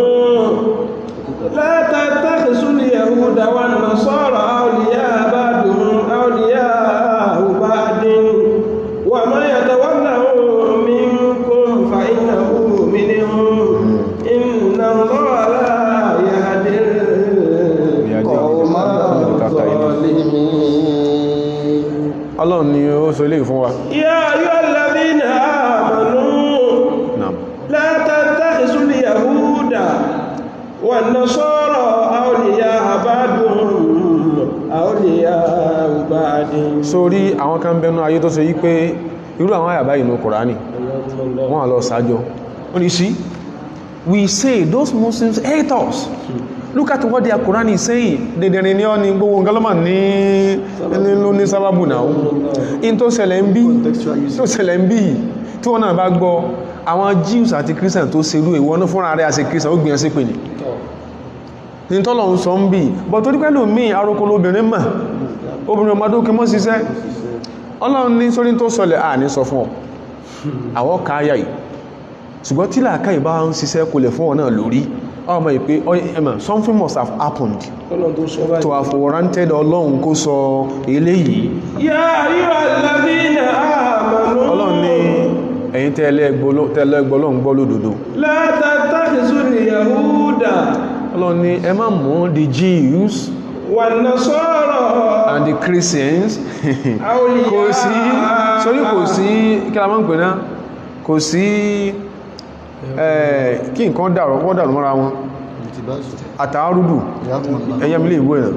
la tattakhidhul yahuda wan nasara awliya ba'duhum awliya'u ba'din wa man yatawallahum minkum fa innahu minhum inna Allaha la yahdi al-qawma adh-dhalimin. Ọlọ́run ni ó sọ ilé fún wa. Ya ayyuhallazina amanu la tattakhidhul yahuda wan nasara awliya'a ba'duhum awliya'u ba'din. Sórí àwọn kan bẹnu ayé tó ṣe yí pé irú àwọn àyàbá inú Kùránì wọ́n lọ sájọ́. Wọ́n ní sí, we say those Muslims hate us. Look at what their Quran is saying. Dẹ̀dẹ̀rẹ̀ ní ọ́ ni gbogbo ngalọ́mà ní sábàbù náà. In tó ṣẹlẹ̀ ń bí tí wọ́n náà bá gbọ́ àwọn Jews àti Christian tó ṣerú ìwọ́n fúnra rẹ̀ àti Christian ó gbìyàn sí pè ní. Ní tọ́lọ̀ ń sọ ń bí, bọ̀ tó dípẹ́ lò mí arókòlò obìnrin mà, obìnrin ọmọdé kí mọ́ ṣiṣẹ́. Ọlọ́run ní sórí tó sọlẹ̀ à ní sọ fún ọ. Àwọ́ káyà yìí. Ṣùgbọ́n tí làákà ìbá ń ṣiṣẹ́ kò lè fún ọ náà lórí. Ọmọ ìpé something must have happened to have warranted Ọlọ́run kó sọ eléyìí. Ya ayyuhallazina amanu. Ọlọ́run ní ẹ̀yin tẹ́lẹ̀ gbọ́lọ́run gbọ́ lódodo. La tattakhidhul yahuda. Ọlọ́run ní ẹ má mú the Jews wan nasara and the Christians kò sí sórí kò sí kí la máa ń pè náà kò sí kí nǹkan dàrú mọ́ra wọn àtàárùdù ẹ̀yẹ́mílé ìwé ẹ̀nà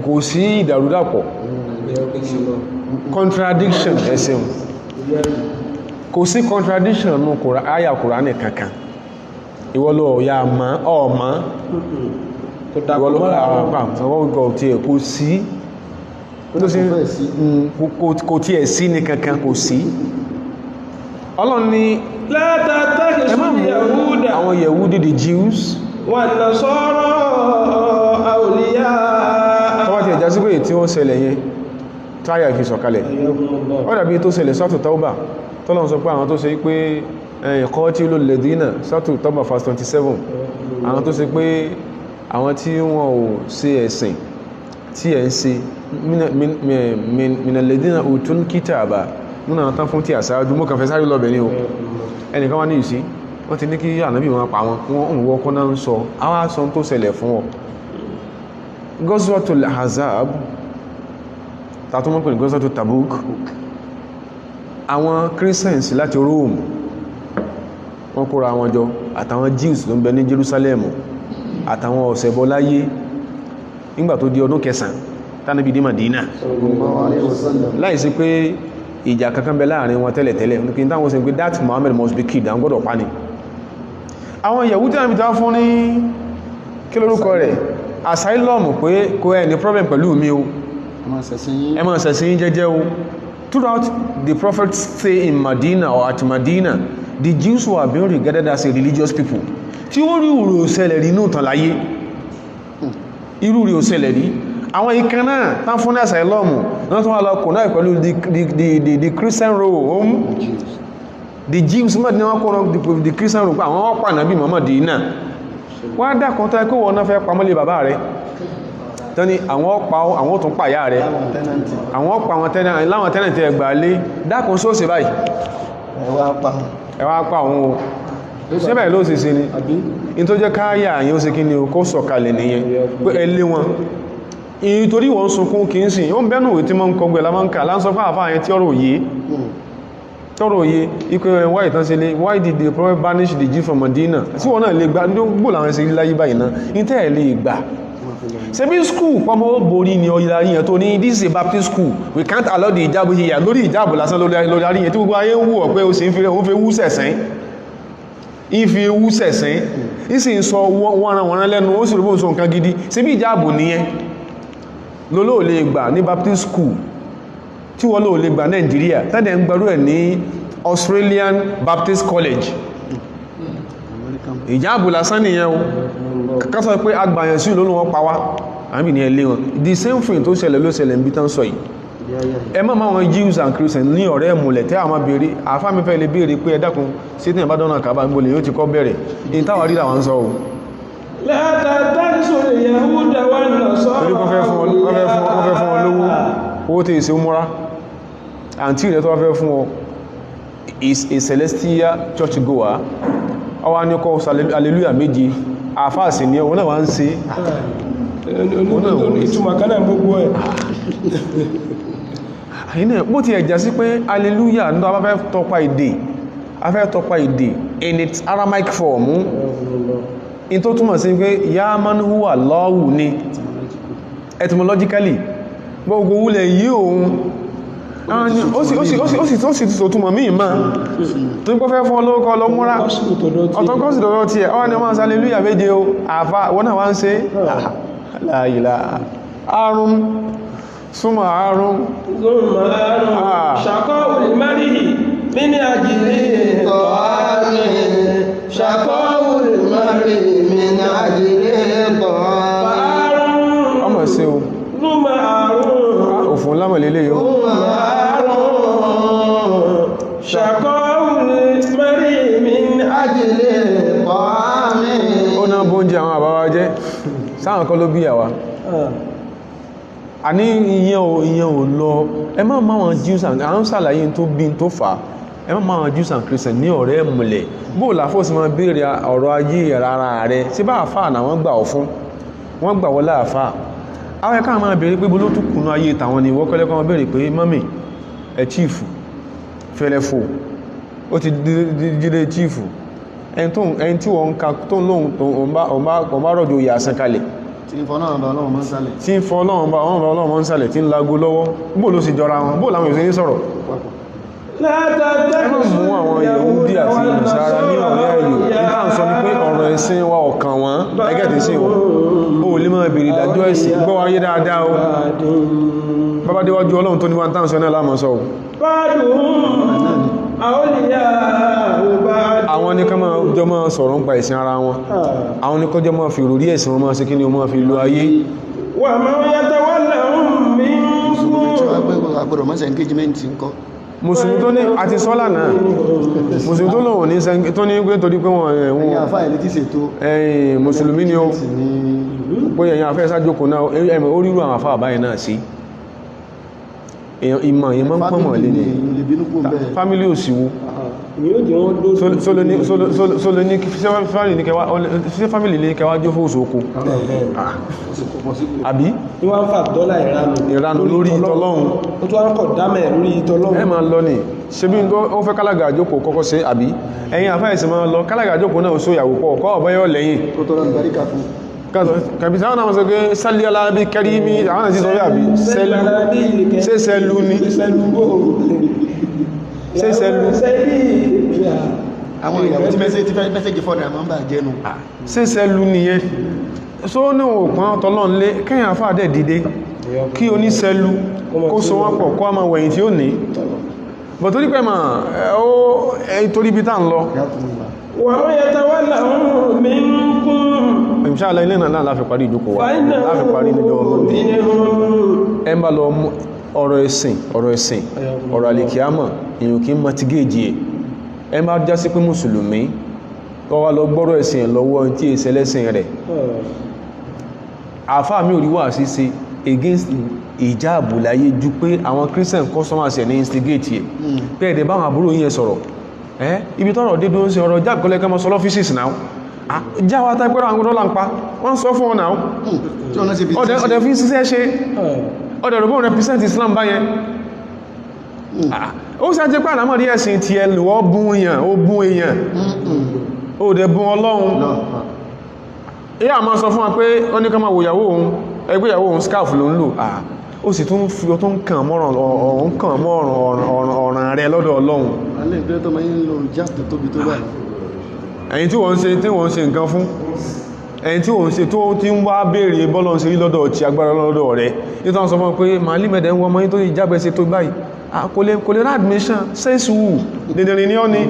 kò sí ìdàrúdàpọ̀ contradiction ẹ̀sìn kò sí contradiction nù àyà Kùránì kankan ìwọ́lọ́ ọ̀yà ọmọ ìwọ́lọ́ àpapọ̀ tí ẹ̀ kò sí kò tí ẹ̀ sí ní kankan kò sí. Ọlọ́run ni ẹ má mú àwọn Yahudi the Jews wan nasara awliya. Tọ́wọ́ ti ẹ̀já sí pé tí wọ́n ṣẹlẹ̀ yẹn táyà fi sọ̀kalẹ̀ ó dàbí tó ṣẹlẹ̀ sátù Tawba tọ́lọ́run sọ pé àwọn tó ṣe pé qatilul ladina sátù Tawba verse 27 àwọn tó ṣe pé àwọn tí wọ́n ò ṣe ẹ̀sìn tí ẹ̀ ń ṣe minal ladina utul kitaba nínú àwọn tán fún tí àṣáájú mọ́ kàn fẹ́ sáré lọ́bẹ̀ ní o ẹnìkan wá ní ìsí wọ́n ti ní kí ànábì wọn pa wọn ń wọ́kọ́ náà ń sọ àwọn aṣọ tó ṣẹlẹ̀ fún ọ Ghazwatul Ahzab tàtúmọ́ pẹ̀lú Ghazwatul Tabuk àwọn Christians láti Rome wọ́n kóra wọn jọ àtàwọn Jews ló ń bẹ ní Jerusalem àtàwọn ọ̀sẹ̀bọ láyé nígbà tó di ọdún 9 tánàbí dé Madina láìsí pé ìjà kankan bẹ láàrin wọn tẹ́lẹ̀tẹ́lẹ̀ ní kí n táwọn ṣe pé that Muhammad must be killed àwọn gbọ́dọ̀ pa ni àwọn Yahudi àmì ta fún ní kí lórúkọ rẹ̀ asylum pé kò ẹ̀ ní problem pẹ̀lú mi o ẹ máa ṣẹ̀sìn jẹ́jẹ́ o. Throughout the prophet's stay in Medina or at Medina, the Jews were being regarded as a religious people. Tí ó rí ìrò òṣèlẹ̀ rí inú ìtàn láyé irú rí òṣèlẹ̀ rí àwọn ìkan náà tán fún ní asylum wọ́n tún wá lọ kò náà pẹ̀lú the Christian Rome, the Jews mọ́ ní wọ́n kó the Christian Rome, àwọn ọ̀pá nàbí Mọ̀mọ́dínà. Wọ́n á dákan tó ẹkọ́ wọ́n náà fẹ́ pamọ́lé bàbá rẹ̀ tán ni àwọn tún pàyà rẹ̀, àwọn ọ̀pá láwọn tẹ́nàtì ẹgbà lé dákan sóòsì báyìí ẹwà pa àwọn o ṣẹ́bẹ̀ ló sì sí ni in tó jẹ́ káyà àyín ó sì kí ni o kó sọ̀kalẹ̀ nìyẹn pé ẹlé wọn ìtorí wọ́n sunkún kí ń sìn ó ń bẹ́nu ìwé tí mọ́ ń kọgbẹ̀ lámọ́ǹkà láńsọ fún àfáà yẹn tí ọ̀rọ̀ yé ipé why ìtàn sí lé why did the prophet banish the Jew from Medina tí wọ́n náà lè gbà gbò láwọn sí láyé báyìí náà ní tẹ́ẹ̀ lè gbà ṣebí school pọ́mọ́ ó borí ni ọ̀yà yìí tó ní this is a Baptist school we can't allow the ìjábù here lórí ìjábù lásán lórí àríyàn tí gbogbo ayé ń wù ọ̀ pé ó sì ń fi wú sẹ̀sìn ìfi ewu sẹ̀sìn ìsì ń sọ wọ́nranwọ́nran lẹ́nu ó sì rúbùn sọ nǹkan gidi ṣebí ìjábù nìyẹn lólò lè gbà ní Baptist school tí wọ́n lò lè gbà Nàìjíríà tẹ́lẹ̀ ń gbẹ̀rú ẹ̀ ní Australian Baptist College ìjábù lásán nìyẹn o kásọ̀ pé agbàyàn sí lónú wọn pa wá àmì ní ẹlé wọn the same thing tó ṣẹlẹ̀ ló ṣẹlẹ̀ níbi tán sọ yìí ẹ má máa wọn Jews and Christians ní ọ̀rẹ́ ẹ̀mùlẹ̀ tẹ́ àwọn béèrè àfáàmìfẹ́ lè béèrè pé ẹ dákun sí tí ìbádọ́nà kàbá ń gbólè yóò ti kọ́ bẹ̀rẹ̀ in táwà rí àwọn sọ o torí kọ́ fẹ́ fún ọ lówó owó tí ìṣe múra àǹtí rẹ̀ tó wá fẹ́ fún ọ is a celestial church goer ọwá ní kọ́ hallelujah méjì àfáàsì ní ọwọ́ náà wá ń ṣe ìtumọ̀ kanáà gbogbo ẹ̀ àyínà bó ti ẹ̀jà sí pé hallelujah ní afẹ́ tọpa èdè in its Aramaic form in tó túnmọ̀ sí pé ya man huwa Allahu ní etymologically gbogbo wúlẹ̀ yí òun ó sì tó túnmọ̀ míì máa tó ń pọ́ fẹ́ fún olóòkọ́ lọ múra ọ̀tọ́kọ́sì tọ́rọ tí ẹ̀ ọwọ́ ni wọ́n sá hallelujah méje o àfá wọ́n náà wá ń ṣe láàyìlá àrùn súnmọ̀ àrùn ṣàkọ́ olùmọ́rí mini àjílé tọ́àmì ṣàkọ́ olùmọ́rí mini àjílé tọ́àmì ọmọ sí o súnmọ̀ àrùn òfin lámọ̀lélé yóò ṣàkọ́ olùmọ́rí mini àjílé tọ́àmì ó náà bóúnjẹ àwọn àbáwá jẹ́ sáwọn kọ́ ló bí àwa a ní ìyẹn ò lọ ẹ má máa wọn Jews and àwọn sàlàyé tó bí tó fà ẹ má máa wọn Jews and Christians ní ọ̀rẹ́ múlẹ̀ bó làfọ́ sí máa béèrè ọ̀rọ̀ ayé rárá rẹ̀ sí bá àfà náà wọ́n gbà ọ fún wọ́n gbà wọlé àfà àwọn ẹ̀ká máa béèrè pé bolótú kùnú ayé tàwọn ni wọ́kọ́lẹ́kọ́ wọn béèrè pé mọ́mì ẹ chíìfù fẹ́lẹ́fò ó ti jílé chíìfù ẹni tí wọ́n ń ka tó lóhun tó bá rọ̀jò ìyà àsánkalẹ̀ tí ń fọ́ náà bá ọlọ́run mọ́ ń sálẹ̀ tí ń fọ́ ọlọ́run mọ́ ń sálẹ̀ tí ń lago lọ́wọ́ bó ló sì jọra wọn bó làwọn ìsìn sọ̀rọ̀ ẹmọ́ mú àwọn Yahudi àti Nasara ní ọ̀rẹ́ ayò nígbà ń sọ ní pé ọ̀rọ̀ ẹ̀sìn wa ọ̀kan wọn ẹgẹ́tì sí wọn ó lè máa bèèrè ìdájọ́ ẹ̀sìn gbọ́ wáyé dáadáa o bàbá déwájú ọlọ́run tó ní wá ń tàn sọ náà láàmọ́ sọ àwọn ní ká máa jọ máa sọ̀rọ̀ ń pa ẹ̀sìn ara wọn àwọn ní kọjọ́ máa fi rúrí ẹ̀sìn wọn máa ṣe kí ni o máa fi lo ayé wà máa yàtọ̀ wọ́n lẹ́hùn mí agbọ́dọ̀ mọ́sẹ̀ engagement ń kọ́ mùsùlùmí tó ní àti sọ́là náà mùsùlùmí tó lòun ní sẹ́ńgé tó ní pé torí pé wọ́n ẹ̀yìn àfáà ilé tí ṣètò ẹ̀yìn mùsùlùmí ni ó pé ẹ̀yìn àfẹ́ sájókò náà ẹ̀mẹ̀ ó rírù àwọn àfáà báyìí náà sí ìmọ̀ ìmọ̀ pọ̀mọ̀ lè ní fámílì òsìwò sólò ní fámílì ní kẹwàá jó fóòsù oko àbí ní wọ́n ń fà dọ́là ìranù lórí ìtọ́lọ́run ó tó wọ́n kọ̀ dámẹ̀ lórí ìtọ́lọ́run ẹ máa lọ ní ṣe bí ó fẹ́ kálága àjókò kọ́kọ́ sí àbí ẹ̀yìn àfáìsì máa lọ kálága àjókò náà só ìyàwó pọ̀ kọ́ ọ̀bọ́yọ́ lẹ́yìn kàbí sáwọn náà sọ pé sálí alábí kẹrí mi àwọn àti sọ àbí sẹ́sẹ̀lú ní sẹ́sẹ̀lú àwọn ìyàwó tí mẹ́sẹ̀jì fọ́nà àmọ́ ń bà jẹ́nu sẹ́sẹ̀lú nìyẹn só ní òpin ọ̀tọ́lọ́n lé kẹ́yìn àfáàdẹ̀ dìde kí oníṣẹ́lú kó so wọ́n pọ̀ kó a máa wẹ̀yìn tí ó ní bọ̀ torí pẹ́ máa ó torí bí tá ń lọ wọ́n yẹta wà láwọn mẹ́kún inshallah ilé náà láfi parí ìjókòó wa láfi parí níjọ́ ẹmbà lọ ọ̀rọ̀ ẹ̀sìn ọ̀rọ̀ àlìkíámọ̀ èyàn kí ń mọtígéèjì ẹ máa já sí pé mùsùlùmí tó wá lọ gbọ́rọ̀ ẹ̀sìn ẹ̀ lọ́wọ́ tí èsẹ̀ lẹ́sìn rẹ̀ àfáà mi ò rí wà sí ṣe against ìjáàbù láyé ju pé àwọn christian customers ẹ̀ ní instigate ẹ̀ pé ẹ̀dẹ̀ báwọn àbúrò yẹn sọ̀rọ̀ ibi tọ́rọ̀ dédé ń ṣe ọ̀rọ̀ jáàbù kọ́lẹ́kẹ́ mọ́ sọlọ́fíṣìs náà jáwá tápẹ́rọ àwọn ọ̀dọ́là ń pa wọ́n sọ fún ọ náà ọ̀dẹ̀ fi ń ṣiṣẹ́ ṣe ọ̀dẹ̀ rọ̀bọ̀n represent Islam báyẹn ó sì àti pàdà mọ̀ rí ẹ̀sìn tí ẹ lò ó bún èèyàn ó dẹ̀ bún Ọlọ́run ìyá máa sọ fún wa pé ó ní ká máa wo ìyàwó òun ẹgbẹ́ ìyàwó òun scarf ló ń lò ó sì tún fi ó tún kàn mọ́ ọ̀ràn rẹ lọ́dọ̀ Ọlọ́run ẹ̀yin tí wọ́n ń ṣe nǹkan fún ẹ̀yin tí wọ́n ń ṣe tó ti ń wá béèrè bọ́lọ́n ṣe rí lọ́dọ̀ ti agbára lọ́dọ̀ rẹ̀ nítorí sọ fún pé màálì mẹ́dẹ̀ ń wọ́n mọ́ tó ìjábẹ̀ ṣe tó báyìí kò lè rí admission sẹ́ẹ̀sì wù dẹ̀dẹ̀rìn ní ọ́ni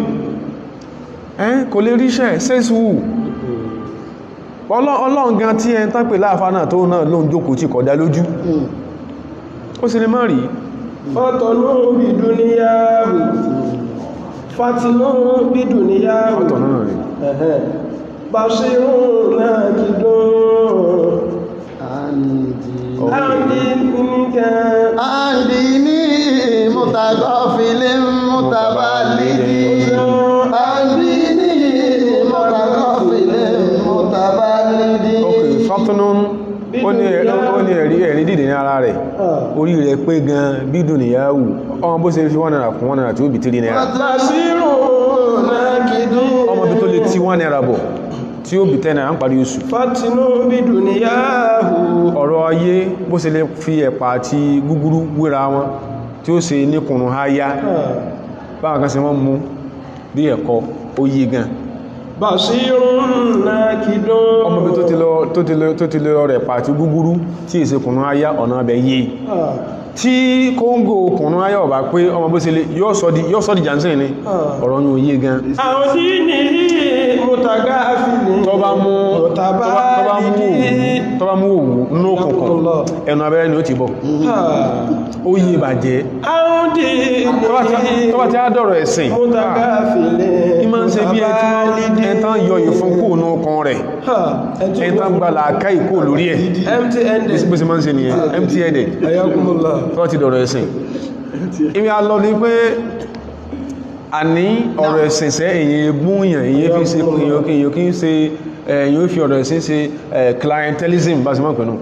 kò lè ríṣẹ́ sẹ́ẹ̀sì wù Ọlọ́run gan tí ẹ ń tápè láàfá náà tó náà ló ń jókòó tí kọ̀dá lójú ó sì lè má rí fọ́tọ̀nú bí dúníyàwó fàtínú bí dúníyàwó ọ̀tọ̀ náà rí bàṣírún náà kìdún àndì ní mutagọ́fìlì mutabalidi àndì ní mutagọ́fìlì mutabalidi. ok fọ́túnú ó ní ẹ̀rí dìde ní ara rẹ̀ orí rẹ̀ pé gan bídùn níyàwó ọmọ bó ṣe fi 1 naira kún 1 naira tí ó bì 3 naira bàṣírún náà kìdún ọmọ bí tó lè tí 1 naira bọ̀ tí ó bì 10 naira ń parí oṣù fàtínú bí dúníyàwó ọ̀rọ̀ ayé bó ṣe lè fi ẹ̀pà àti gúgúrú wéra wọn tí ó ṣe níkùnrùn háyá báwọn kan ṣe wọ́n mú bí ẹ̀kọ́ ó yí gan bàṣírún náà kìdún ọmọ bí tó ti lọ rẹ̀ ẹ̀pà àti gúgúrú tí ìṣekùnrùn háyá ọ̀nà abẹ yé tí kóńgò kùnrùn háyá ọ̀bá pé ọmọ bó ṣe lè yóò sọ di jansen ni ọ̀rọ̀ yóò yé gan àwọn tí ní mutagáfìlì tọ́bá mú òwú ní òkùnkùn ẹnu abẹ́rẹ́ ni ó ti bọ̀ ó yí ìbàjẹ́ tọ́bá tí a dọ̀rọ̀ ẹ̀sìn ìmọ̀ ń ṣe bí ẹ̀tàn yọ ìfún kó ní ọkàn rẹ̀ ẹ̀tàn gbà làákà ìkó lórí ẹ̀ bí sí máa ń ṣe nìyẹn empty-headed tọ́bá ti dọ̀rọ̀ ẹ̀sìn ìmì alọ́ ni pé a ní ọ̀rọ̀ ẹ̀sìn sẹ́ èyí búnyàn èyí fi ṣe èyí kí ń ṣe èyí fi ọ̀rọ̀ ẹ̀sìn ṣe clientelism bá sí mọ́ pẹ̀lú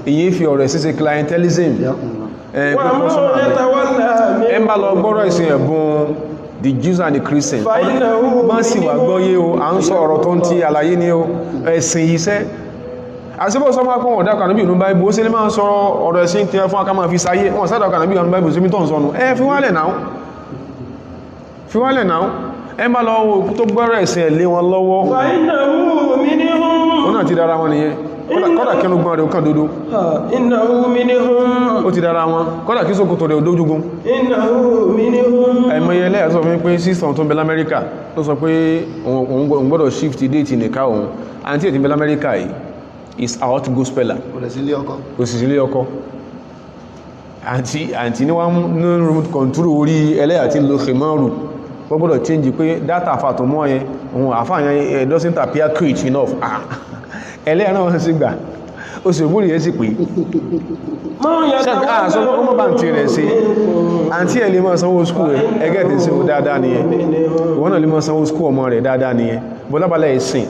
èyí fi ọ̀rọ̀ ẹ̀sìn ṣe clientelism ẹ bá lọ gbọ́rọ̀ ẹ̀sìn ẹ̀bùn the Jews and the Christians má sì wà gbọ́yé o à ń sọ ọ̀rọ̀ tó ń ti àlàyé ní o ẹ̀sìn iṣẹ́ àṣíbọ̀ sọ máa kọ́ ọ̀dá kanábí ìlú báibù ó sí lè máa sọ ọ̀rọ̀ ẹ̀sìn tí ẹ fún aká máa fi sáyé wọ́n sádọ̀ kanábí ìlú báibù sí mítọ̀ sọnù ẹ fi wálẹ̀ náà ẹ bá lọ wo tó gbọ́rọ̀ ẹ̀sìn ẹ̀lé wọn lọ́wọ́ ó náà ti dára wọn nìyẹn kọ́dà kẹnu gbọ́n rẹ̀ kàn dúdú ó ti dára wọn kọ́dà kí sókòtò rẹ̀ òdójúgun ẹ̀mọ̀yẹ ẹlẹ́yà sọ fún pé sísàn tó ń bẹ l'Amẹ́ríkà tó sọ pé òun gbọ́dọ̀ shift date nìka òun àti ètì ń bẹ l'Amẹ́ríkà yìí is out gospeller kò sì sílé ọkọ àti ní wọ́n ní remote control orí ẹlẹ́yà tí ń lo khemaru gbọ́gbọ́dọ̀ change pé data àfàtò mọ́ yẹn ohun àfàyàn doesn't appear crate enough ẹlẹ́yà náà wọ́n sì gbà ó sì múrì ẹ́ sì pé sọ fọ́kọ́ mọ́ bá ń tí rẹ̀ sí àǹtí ẹ̀ lè máa sanwó skú ẹ̀ ẹgẹ́ tí sí dáadáa nìyẹn ìwọ́n náà lè máa sanwó skú ọmọ rẹ̀ dáadáa nìyẹn bọ́lábalẹ̀ ẹ̀sìn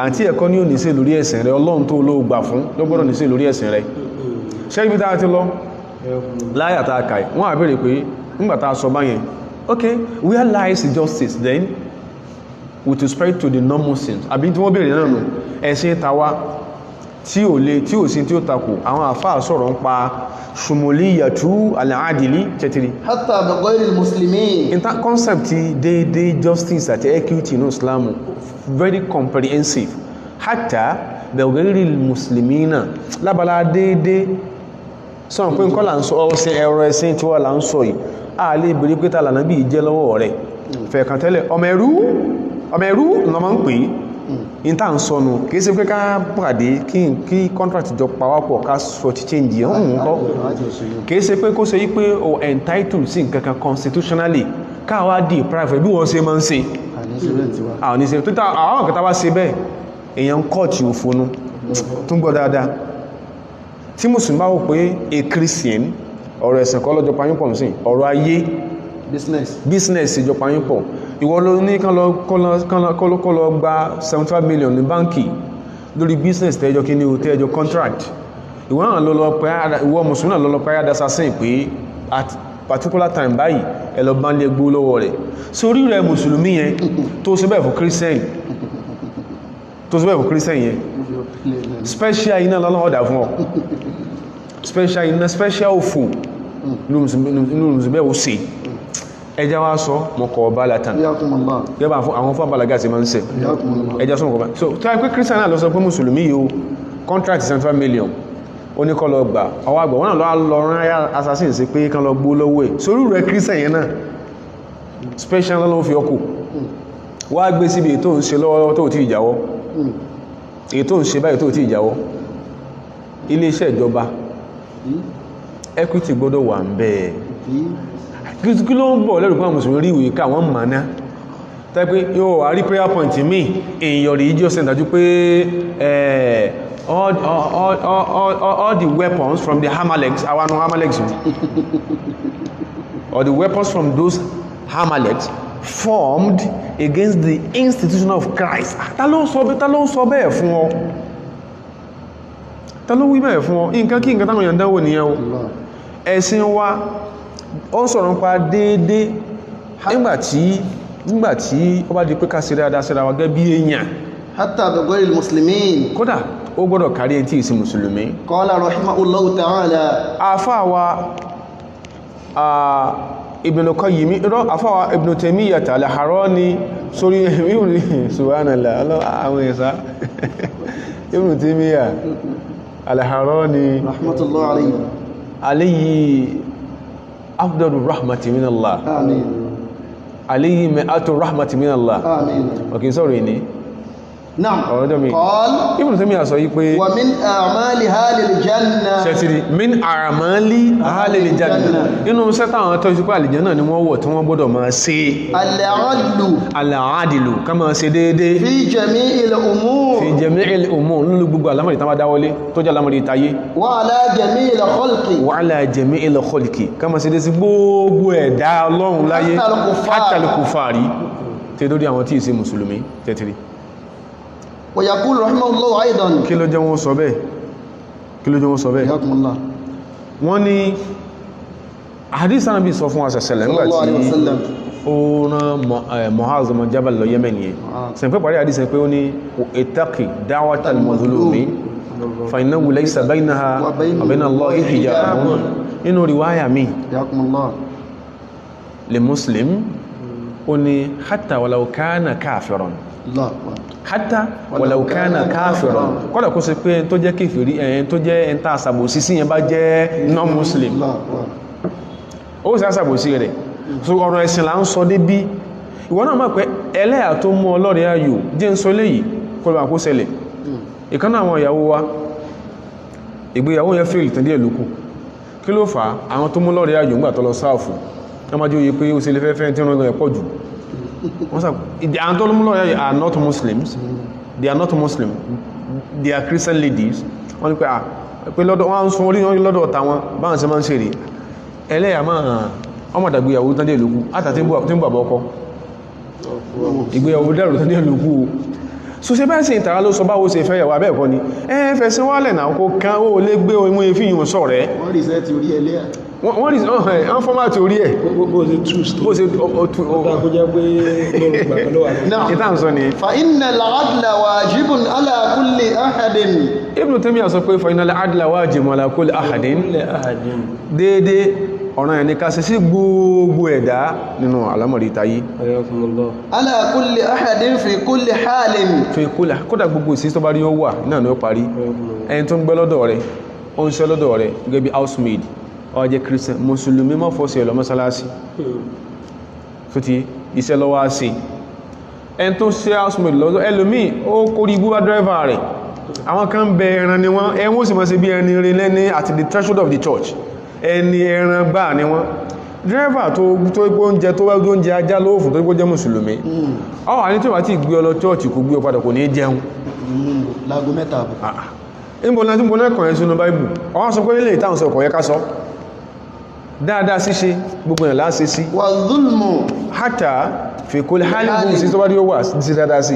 àǹtí ẹ̀kọ́ ní ò ní sí lórí ẹ̀sìn rẹ̀ Ọlọ́run tó ló gbà fún ló gbọ́dọ̀ ní sí lórí ẹ̀sìn rẹ̀ ṣé ibi tá a ti lọ láyàtà àkàì wọ́n á béèrè pé nígbàtà sọ báyẹn okay where lies justice then with respect to the non-Muslims àbí tí wọ́n béèrè náà nù ẹ̀sìn tàwa tí ò lè tí ò sí tí ó takò àwọn àfáà sọ̀rọ̀ ń pa ṣùmọ̀líyàtú al-adili tẹ́tìrí hatta bi ghayril muslimin concept déédé justice àti equity ní Islam very comprehensive hatta bi ghayril muslimina lábala déédé sọ́n pé nǹkan là ń sọ ọ̀sẹ̀ ẹ̀rọ ẹ̀sìn tí wọ́n là ń sọ yìí a lè bèèrè pé tààlà náà bí ìjẹ́ lọ́wọ́ rẹ̀ fẹ̀ẹ̀kan tẹ́lẹ̀ ọmọ ẹ̀rú lọ máa ń pè in tá ń sọnù kìí ṣe pé ká pàdé kí contract jọ pàwápọ̀ ká sọ ti change yẹn òun kọ́ kìí ṣe pé kó ṣe yí pé o entitled sí nǹkan kan constitutionally káwá di private bí wọ́n ṣe máa ń ṣe àwọn oníṣẹ́ tó àwọn ọ̀kẹta wá ṣe bẹ́ẹ̀ èèyàn kọ́ọ̀tì òfonu tún gbọ́ dáadáa tí mùsùlùmí bá wò pé a Christian ọ̀rọ̀ ẹ̀sìn kọ́ lọ́jọ́ payín sí ọ̀rọ̀ ayé business ìjọ payín pọ̀ ìwọ ló ní kán lọ gba 75 million ní báńkì lórí business tẹ́jọ kí ní o tẹ́jọ contract ìwọ náà ìwọ mùsùlùmí náà lọ́lọ́ pẹ́ àdásá sí pé at particular time báyìí ẹlọ bá ń lè gbó lọ́wọ́ rẹ̀ sórí rẹ̀ mùsùlùmí yẹn tó ṣe bẹ́ẹ̀ fún Christian yẹn special iná lọ́lọ́ọ̀dà fún ọ special iná special òfò inú mùsùlùmí ó ṣe ẹjá wá sọ mọ̀kọ̀ ọba látàn yẹ́bà àwọn fún àbálàgá sí máa ń sẹ ẹjá sọ mọ̀kọ̀ ọba so tó yẹ pé Christian náà lọ sọ pé mùsùlùmí yóò contract 75 million ó ní kọ́ lọ gbà ọwọ́ àgbà wọ́n náà lọ rán assassin sí pé kán lọ gbó lọ́wọ́ ẹ̀ sórí rẹ̀ Christian yẹn náà special lọ́wọ́ fi ọkù wá gbé síbi ètò ń ṣe lọ́wọ́ tó ti ìjáwọ́ ètò ń ṣe báyìí tó ti ìjáwọ́ iléeṣẹ́ ìjọba equity gbọ́dọ̀ wà ń bẹ́ẹ̀ kí ló ń bọ̀ lẹ́rù pé àwọn mùsùlùmí rí ìwé ká wọ́n mọ̀ náà tẹ́ pé yóò wà rí prayer point mi èèyàn rí ìjọ sẹ́ntàjú pé all the weapons from the Amaleks àwọn Amaleks or the weapons from those Amaleks formed against the institution of Christ ta ló ń sọ bẹ́ẹ̀ fún ọ ta ló wí bẹ́ẹ̀ fún ọ nǹkan kí nǹkan táwọn èèyàn dánwò nìyẹn o ẹ̀sìn wa ó ń sọ̀rọ̀ nípa déédé nígbàtí ó bá di pé ká ṣe dáadáa síra wa gẹ́gẹ́ bí èèyàn hatta bi ghayril muslimin kódà ó gbọ́dọ̀ kárí ẹni tí ì sí mùsùlùmí qala rahimahullahu ta'ala àfáàwà Ibn Qayyim àfáàwà Ibn Taymiyyah al-Harrani sórí subhanallah àwọn ẹ̀sá Ibn Taymiyyah al-Harrani rahmatullahi alayhi afdalu rahmati min Allah amin alayhi mi'atu rahmati min Allah amin okay sorry ni na'am ọ̀rọ̀dọ̀ mi qala Ibn Taymiyyah sọ yí pé wa min a'mali ahlil janna ṣẹ́tìrí min a'mali ahlil janna inú sẹ́ta àwọn tó ṣe pé àlìjánà ni wọ́n wọ̀ tí wọ́n gbọ́dọ̀ máa ṣe al-'adlu ká máa ṣe déédé fi jami'il umur fi jami'il umur nínú gbogbo alámọ̀rí tán bá dáwọlé tó jẹ́ alámọ̀rí tayé wa ala jami'il khalqi wa ala jami'il khalqi ká máa ṣe déédé sí gbogbo ẹ̀dá Ọlọ́run láyé hatta al-kufari tí lórí àwọn tí ì ṣe mùsùlùmí tẹ́tìrí ويقول رحمه الله أيضا kí ló jẹ́ wọ́n sọ bẹ́ẹ̀ حياكم الله wọ́n ní hadith Ànábì sọ fún àṣẹ̀ṣẹ̀lẹ̀ nígbàtí ó rán Mu'adh ọmọ Jabal lọ Yemen yẹn sẹ́n pẹ́ parí hadith pé ó ní ittaqi da'watal mazlumi fa innahu laysa baynaha wa bayna Allahi hijabun nínú riwaya mi حياكم الله li Muslim ó ní hatta walau kana kafiran الله hatta walau kana kafiran kódà kó ṣe pé tó jẹ́ kéfèrí ẹ̀yẹn tó jẹ́ ẹn tàà sàbòsí sí yẹn bá jẹ́ non-muslim ó sì sàbòsí rẹ̀ so ọ̀rọ̀ ẹ̀sìn là ń sọ dé bí ìwọ náà mọ̀ pé ẹlẹ́yà tó mú ọlọ́rẹ̀ ayò jẹ́ ń sọ léyìí kọlùbà kó ṣẹlẹ̀ ìkan náà àwọn ìyàwó wa ìgbéyàwó yẹn fèèlì tẹ́lẹ̀ lókù kí ló fà á àwọn tó mú ọlọ́rẹ̀ ayò ńgbà tó lọ sáàfù wọ́n máa jẹ́ òye pé ó ṣe lè fẹ́fẹ́ tí wọ́n pọ̀ jù the Anatolian are not Muslims. They are not Muslim. They are Christian ladies. Wọ́n ní pé lọ́dọ̀ wọ́n sún orí wọn lọ́dọ̀ ọ̀tá wọn báwọn ṣe máa ń ṣe rí ẹlẹ́yà máa ọmọdàgbé ìyàwó tán dé lókú àtàtí tí ń bàbá ọkọ ìgbéyàwó dẹ̀rù tán dé lókú so ṣe bẹ́ẹ̀ sí ìtàrà ló sọ báwo ṣe fẹ́ yàwó abẹ́ẹ̀kọ́ ni fẹ̀sí wálẹ̀ náà kó kán ó lé gbé ohun ìfihàn sọ rẹ̀ wọ́n rí sẹ́ẹ̀tì orí ẹlẹ́yà wọ́n rí wọ́n fọ́mátì orí ẹ̀ bó ṣe tú bó ṣe ọ̀tá kó jẹ́ pé lóòrùn gbàkan ló wà ní ìtàn sọ ni fa inna al-'adla wajibun ala kulli ahadin Ibn Taymiyyah sọ pé fa inna al-'adla wajibun ala kulli ahadin déédé ọ̀ràn ẹni ká ṣe sí gbogbo ẹ̀dá nínú àlámọ̀rí tayé ala kulli ahadin fi kulli halin fi kulli kódà gbogbo ìsí tó bá rí ó wà náà ní ó parí ẹni tó ń gbé lọ́dọ̀ rẹ̀ ó ń ṣe lọ́dọ̀ rẹ̀ gẹ́gẹ́ bí housemaid ó jẹ́ Christian mùsùlùmí má fọ́ sí ẹ̀lọ mọ́sálásí tó ti iṣẹ́ lọ́wọ́ á sí ẹni tó ṣe housemaid lọ́dọ̀ ẹlòmíì ó kórí ibú bá driver rẹ̀ àwọn kan bẹ ẹran ni wọ́n ẹwọ́n sì máa ṣe bí ẹni rí lẹ́ni at the threshold of the church ẹni ẹran gbà ni wọ́n driver tó ipò oúnjẹ tó wá oúnjẹ ajá lóòfún tó ipò jẹ́ mùsùlùmí ọwà ní tí wà tí gbé ọlọ church kò gbé ọ padà kò ní jẹun lágo mẹ́ta àbọ̀ ìbò náà tí mo náà kọ̀rẹ́ sínú báìbù ọwọ́n sọ pé nílé ìtàwọn sọ ọkọ̀ yẹ ká sọ dáadáa síṣe gbogbo ẹ̀ láṣẹ sí wà zulmù hátà fèkólé hálìbù sí tó bá rí ó wà sí dáadáa sí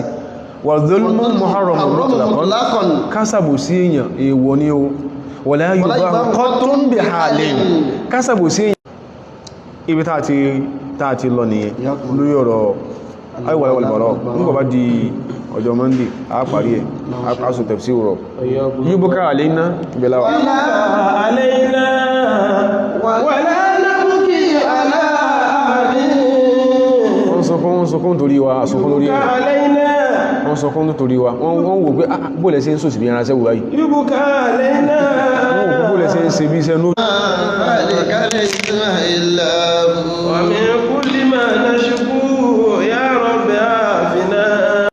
wà zulmù muharramun mutlaqan kásàbò sí èèyàn èèwọ̀ ní o wala yubahu qattun bi halin kásàbò sí èèyàn ibi táà ti lọ nìyẹn lórí ọ̀rọ̀ ayíwàlẹ́wàlẹ́bọ̀rọ̀ nígbà bá di ọjọ́ Monday a parí ẹ̀ a sọ tafsir rọ̀ yíbùká àlẹ́iná ìbẹ̀láwà wọ́n sọkún torí wa àsọkún lórí ẹ̀ wọ́n sọkún torí wa wọ́n wò pé bóòlẹ̀ sí ń sòsì bí ẹranṣẹ́ wùwáyì wọ́n wò pé bóòlẹ̀ sí ń ṣe bí iṣẹ́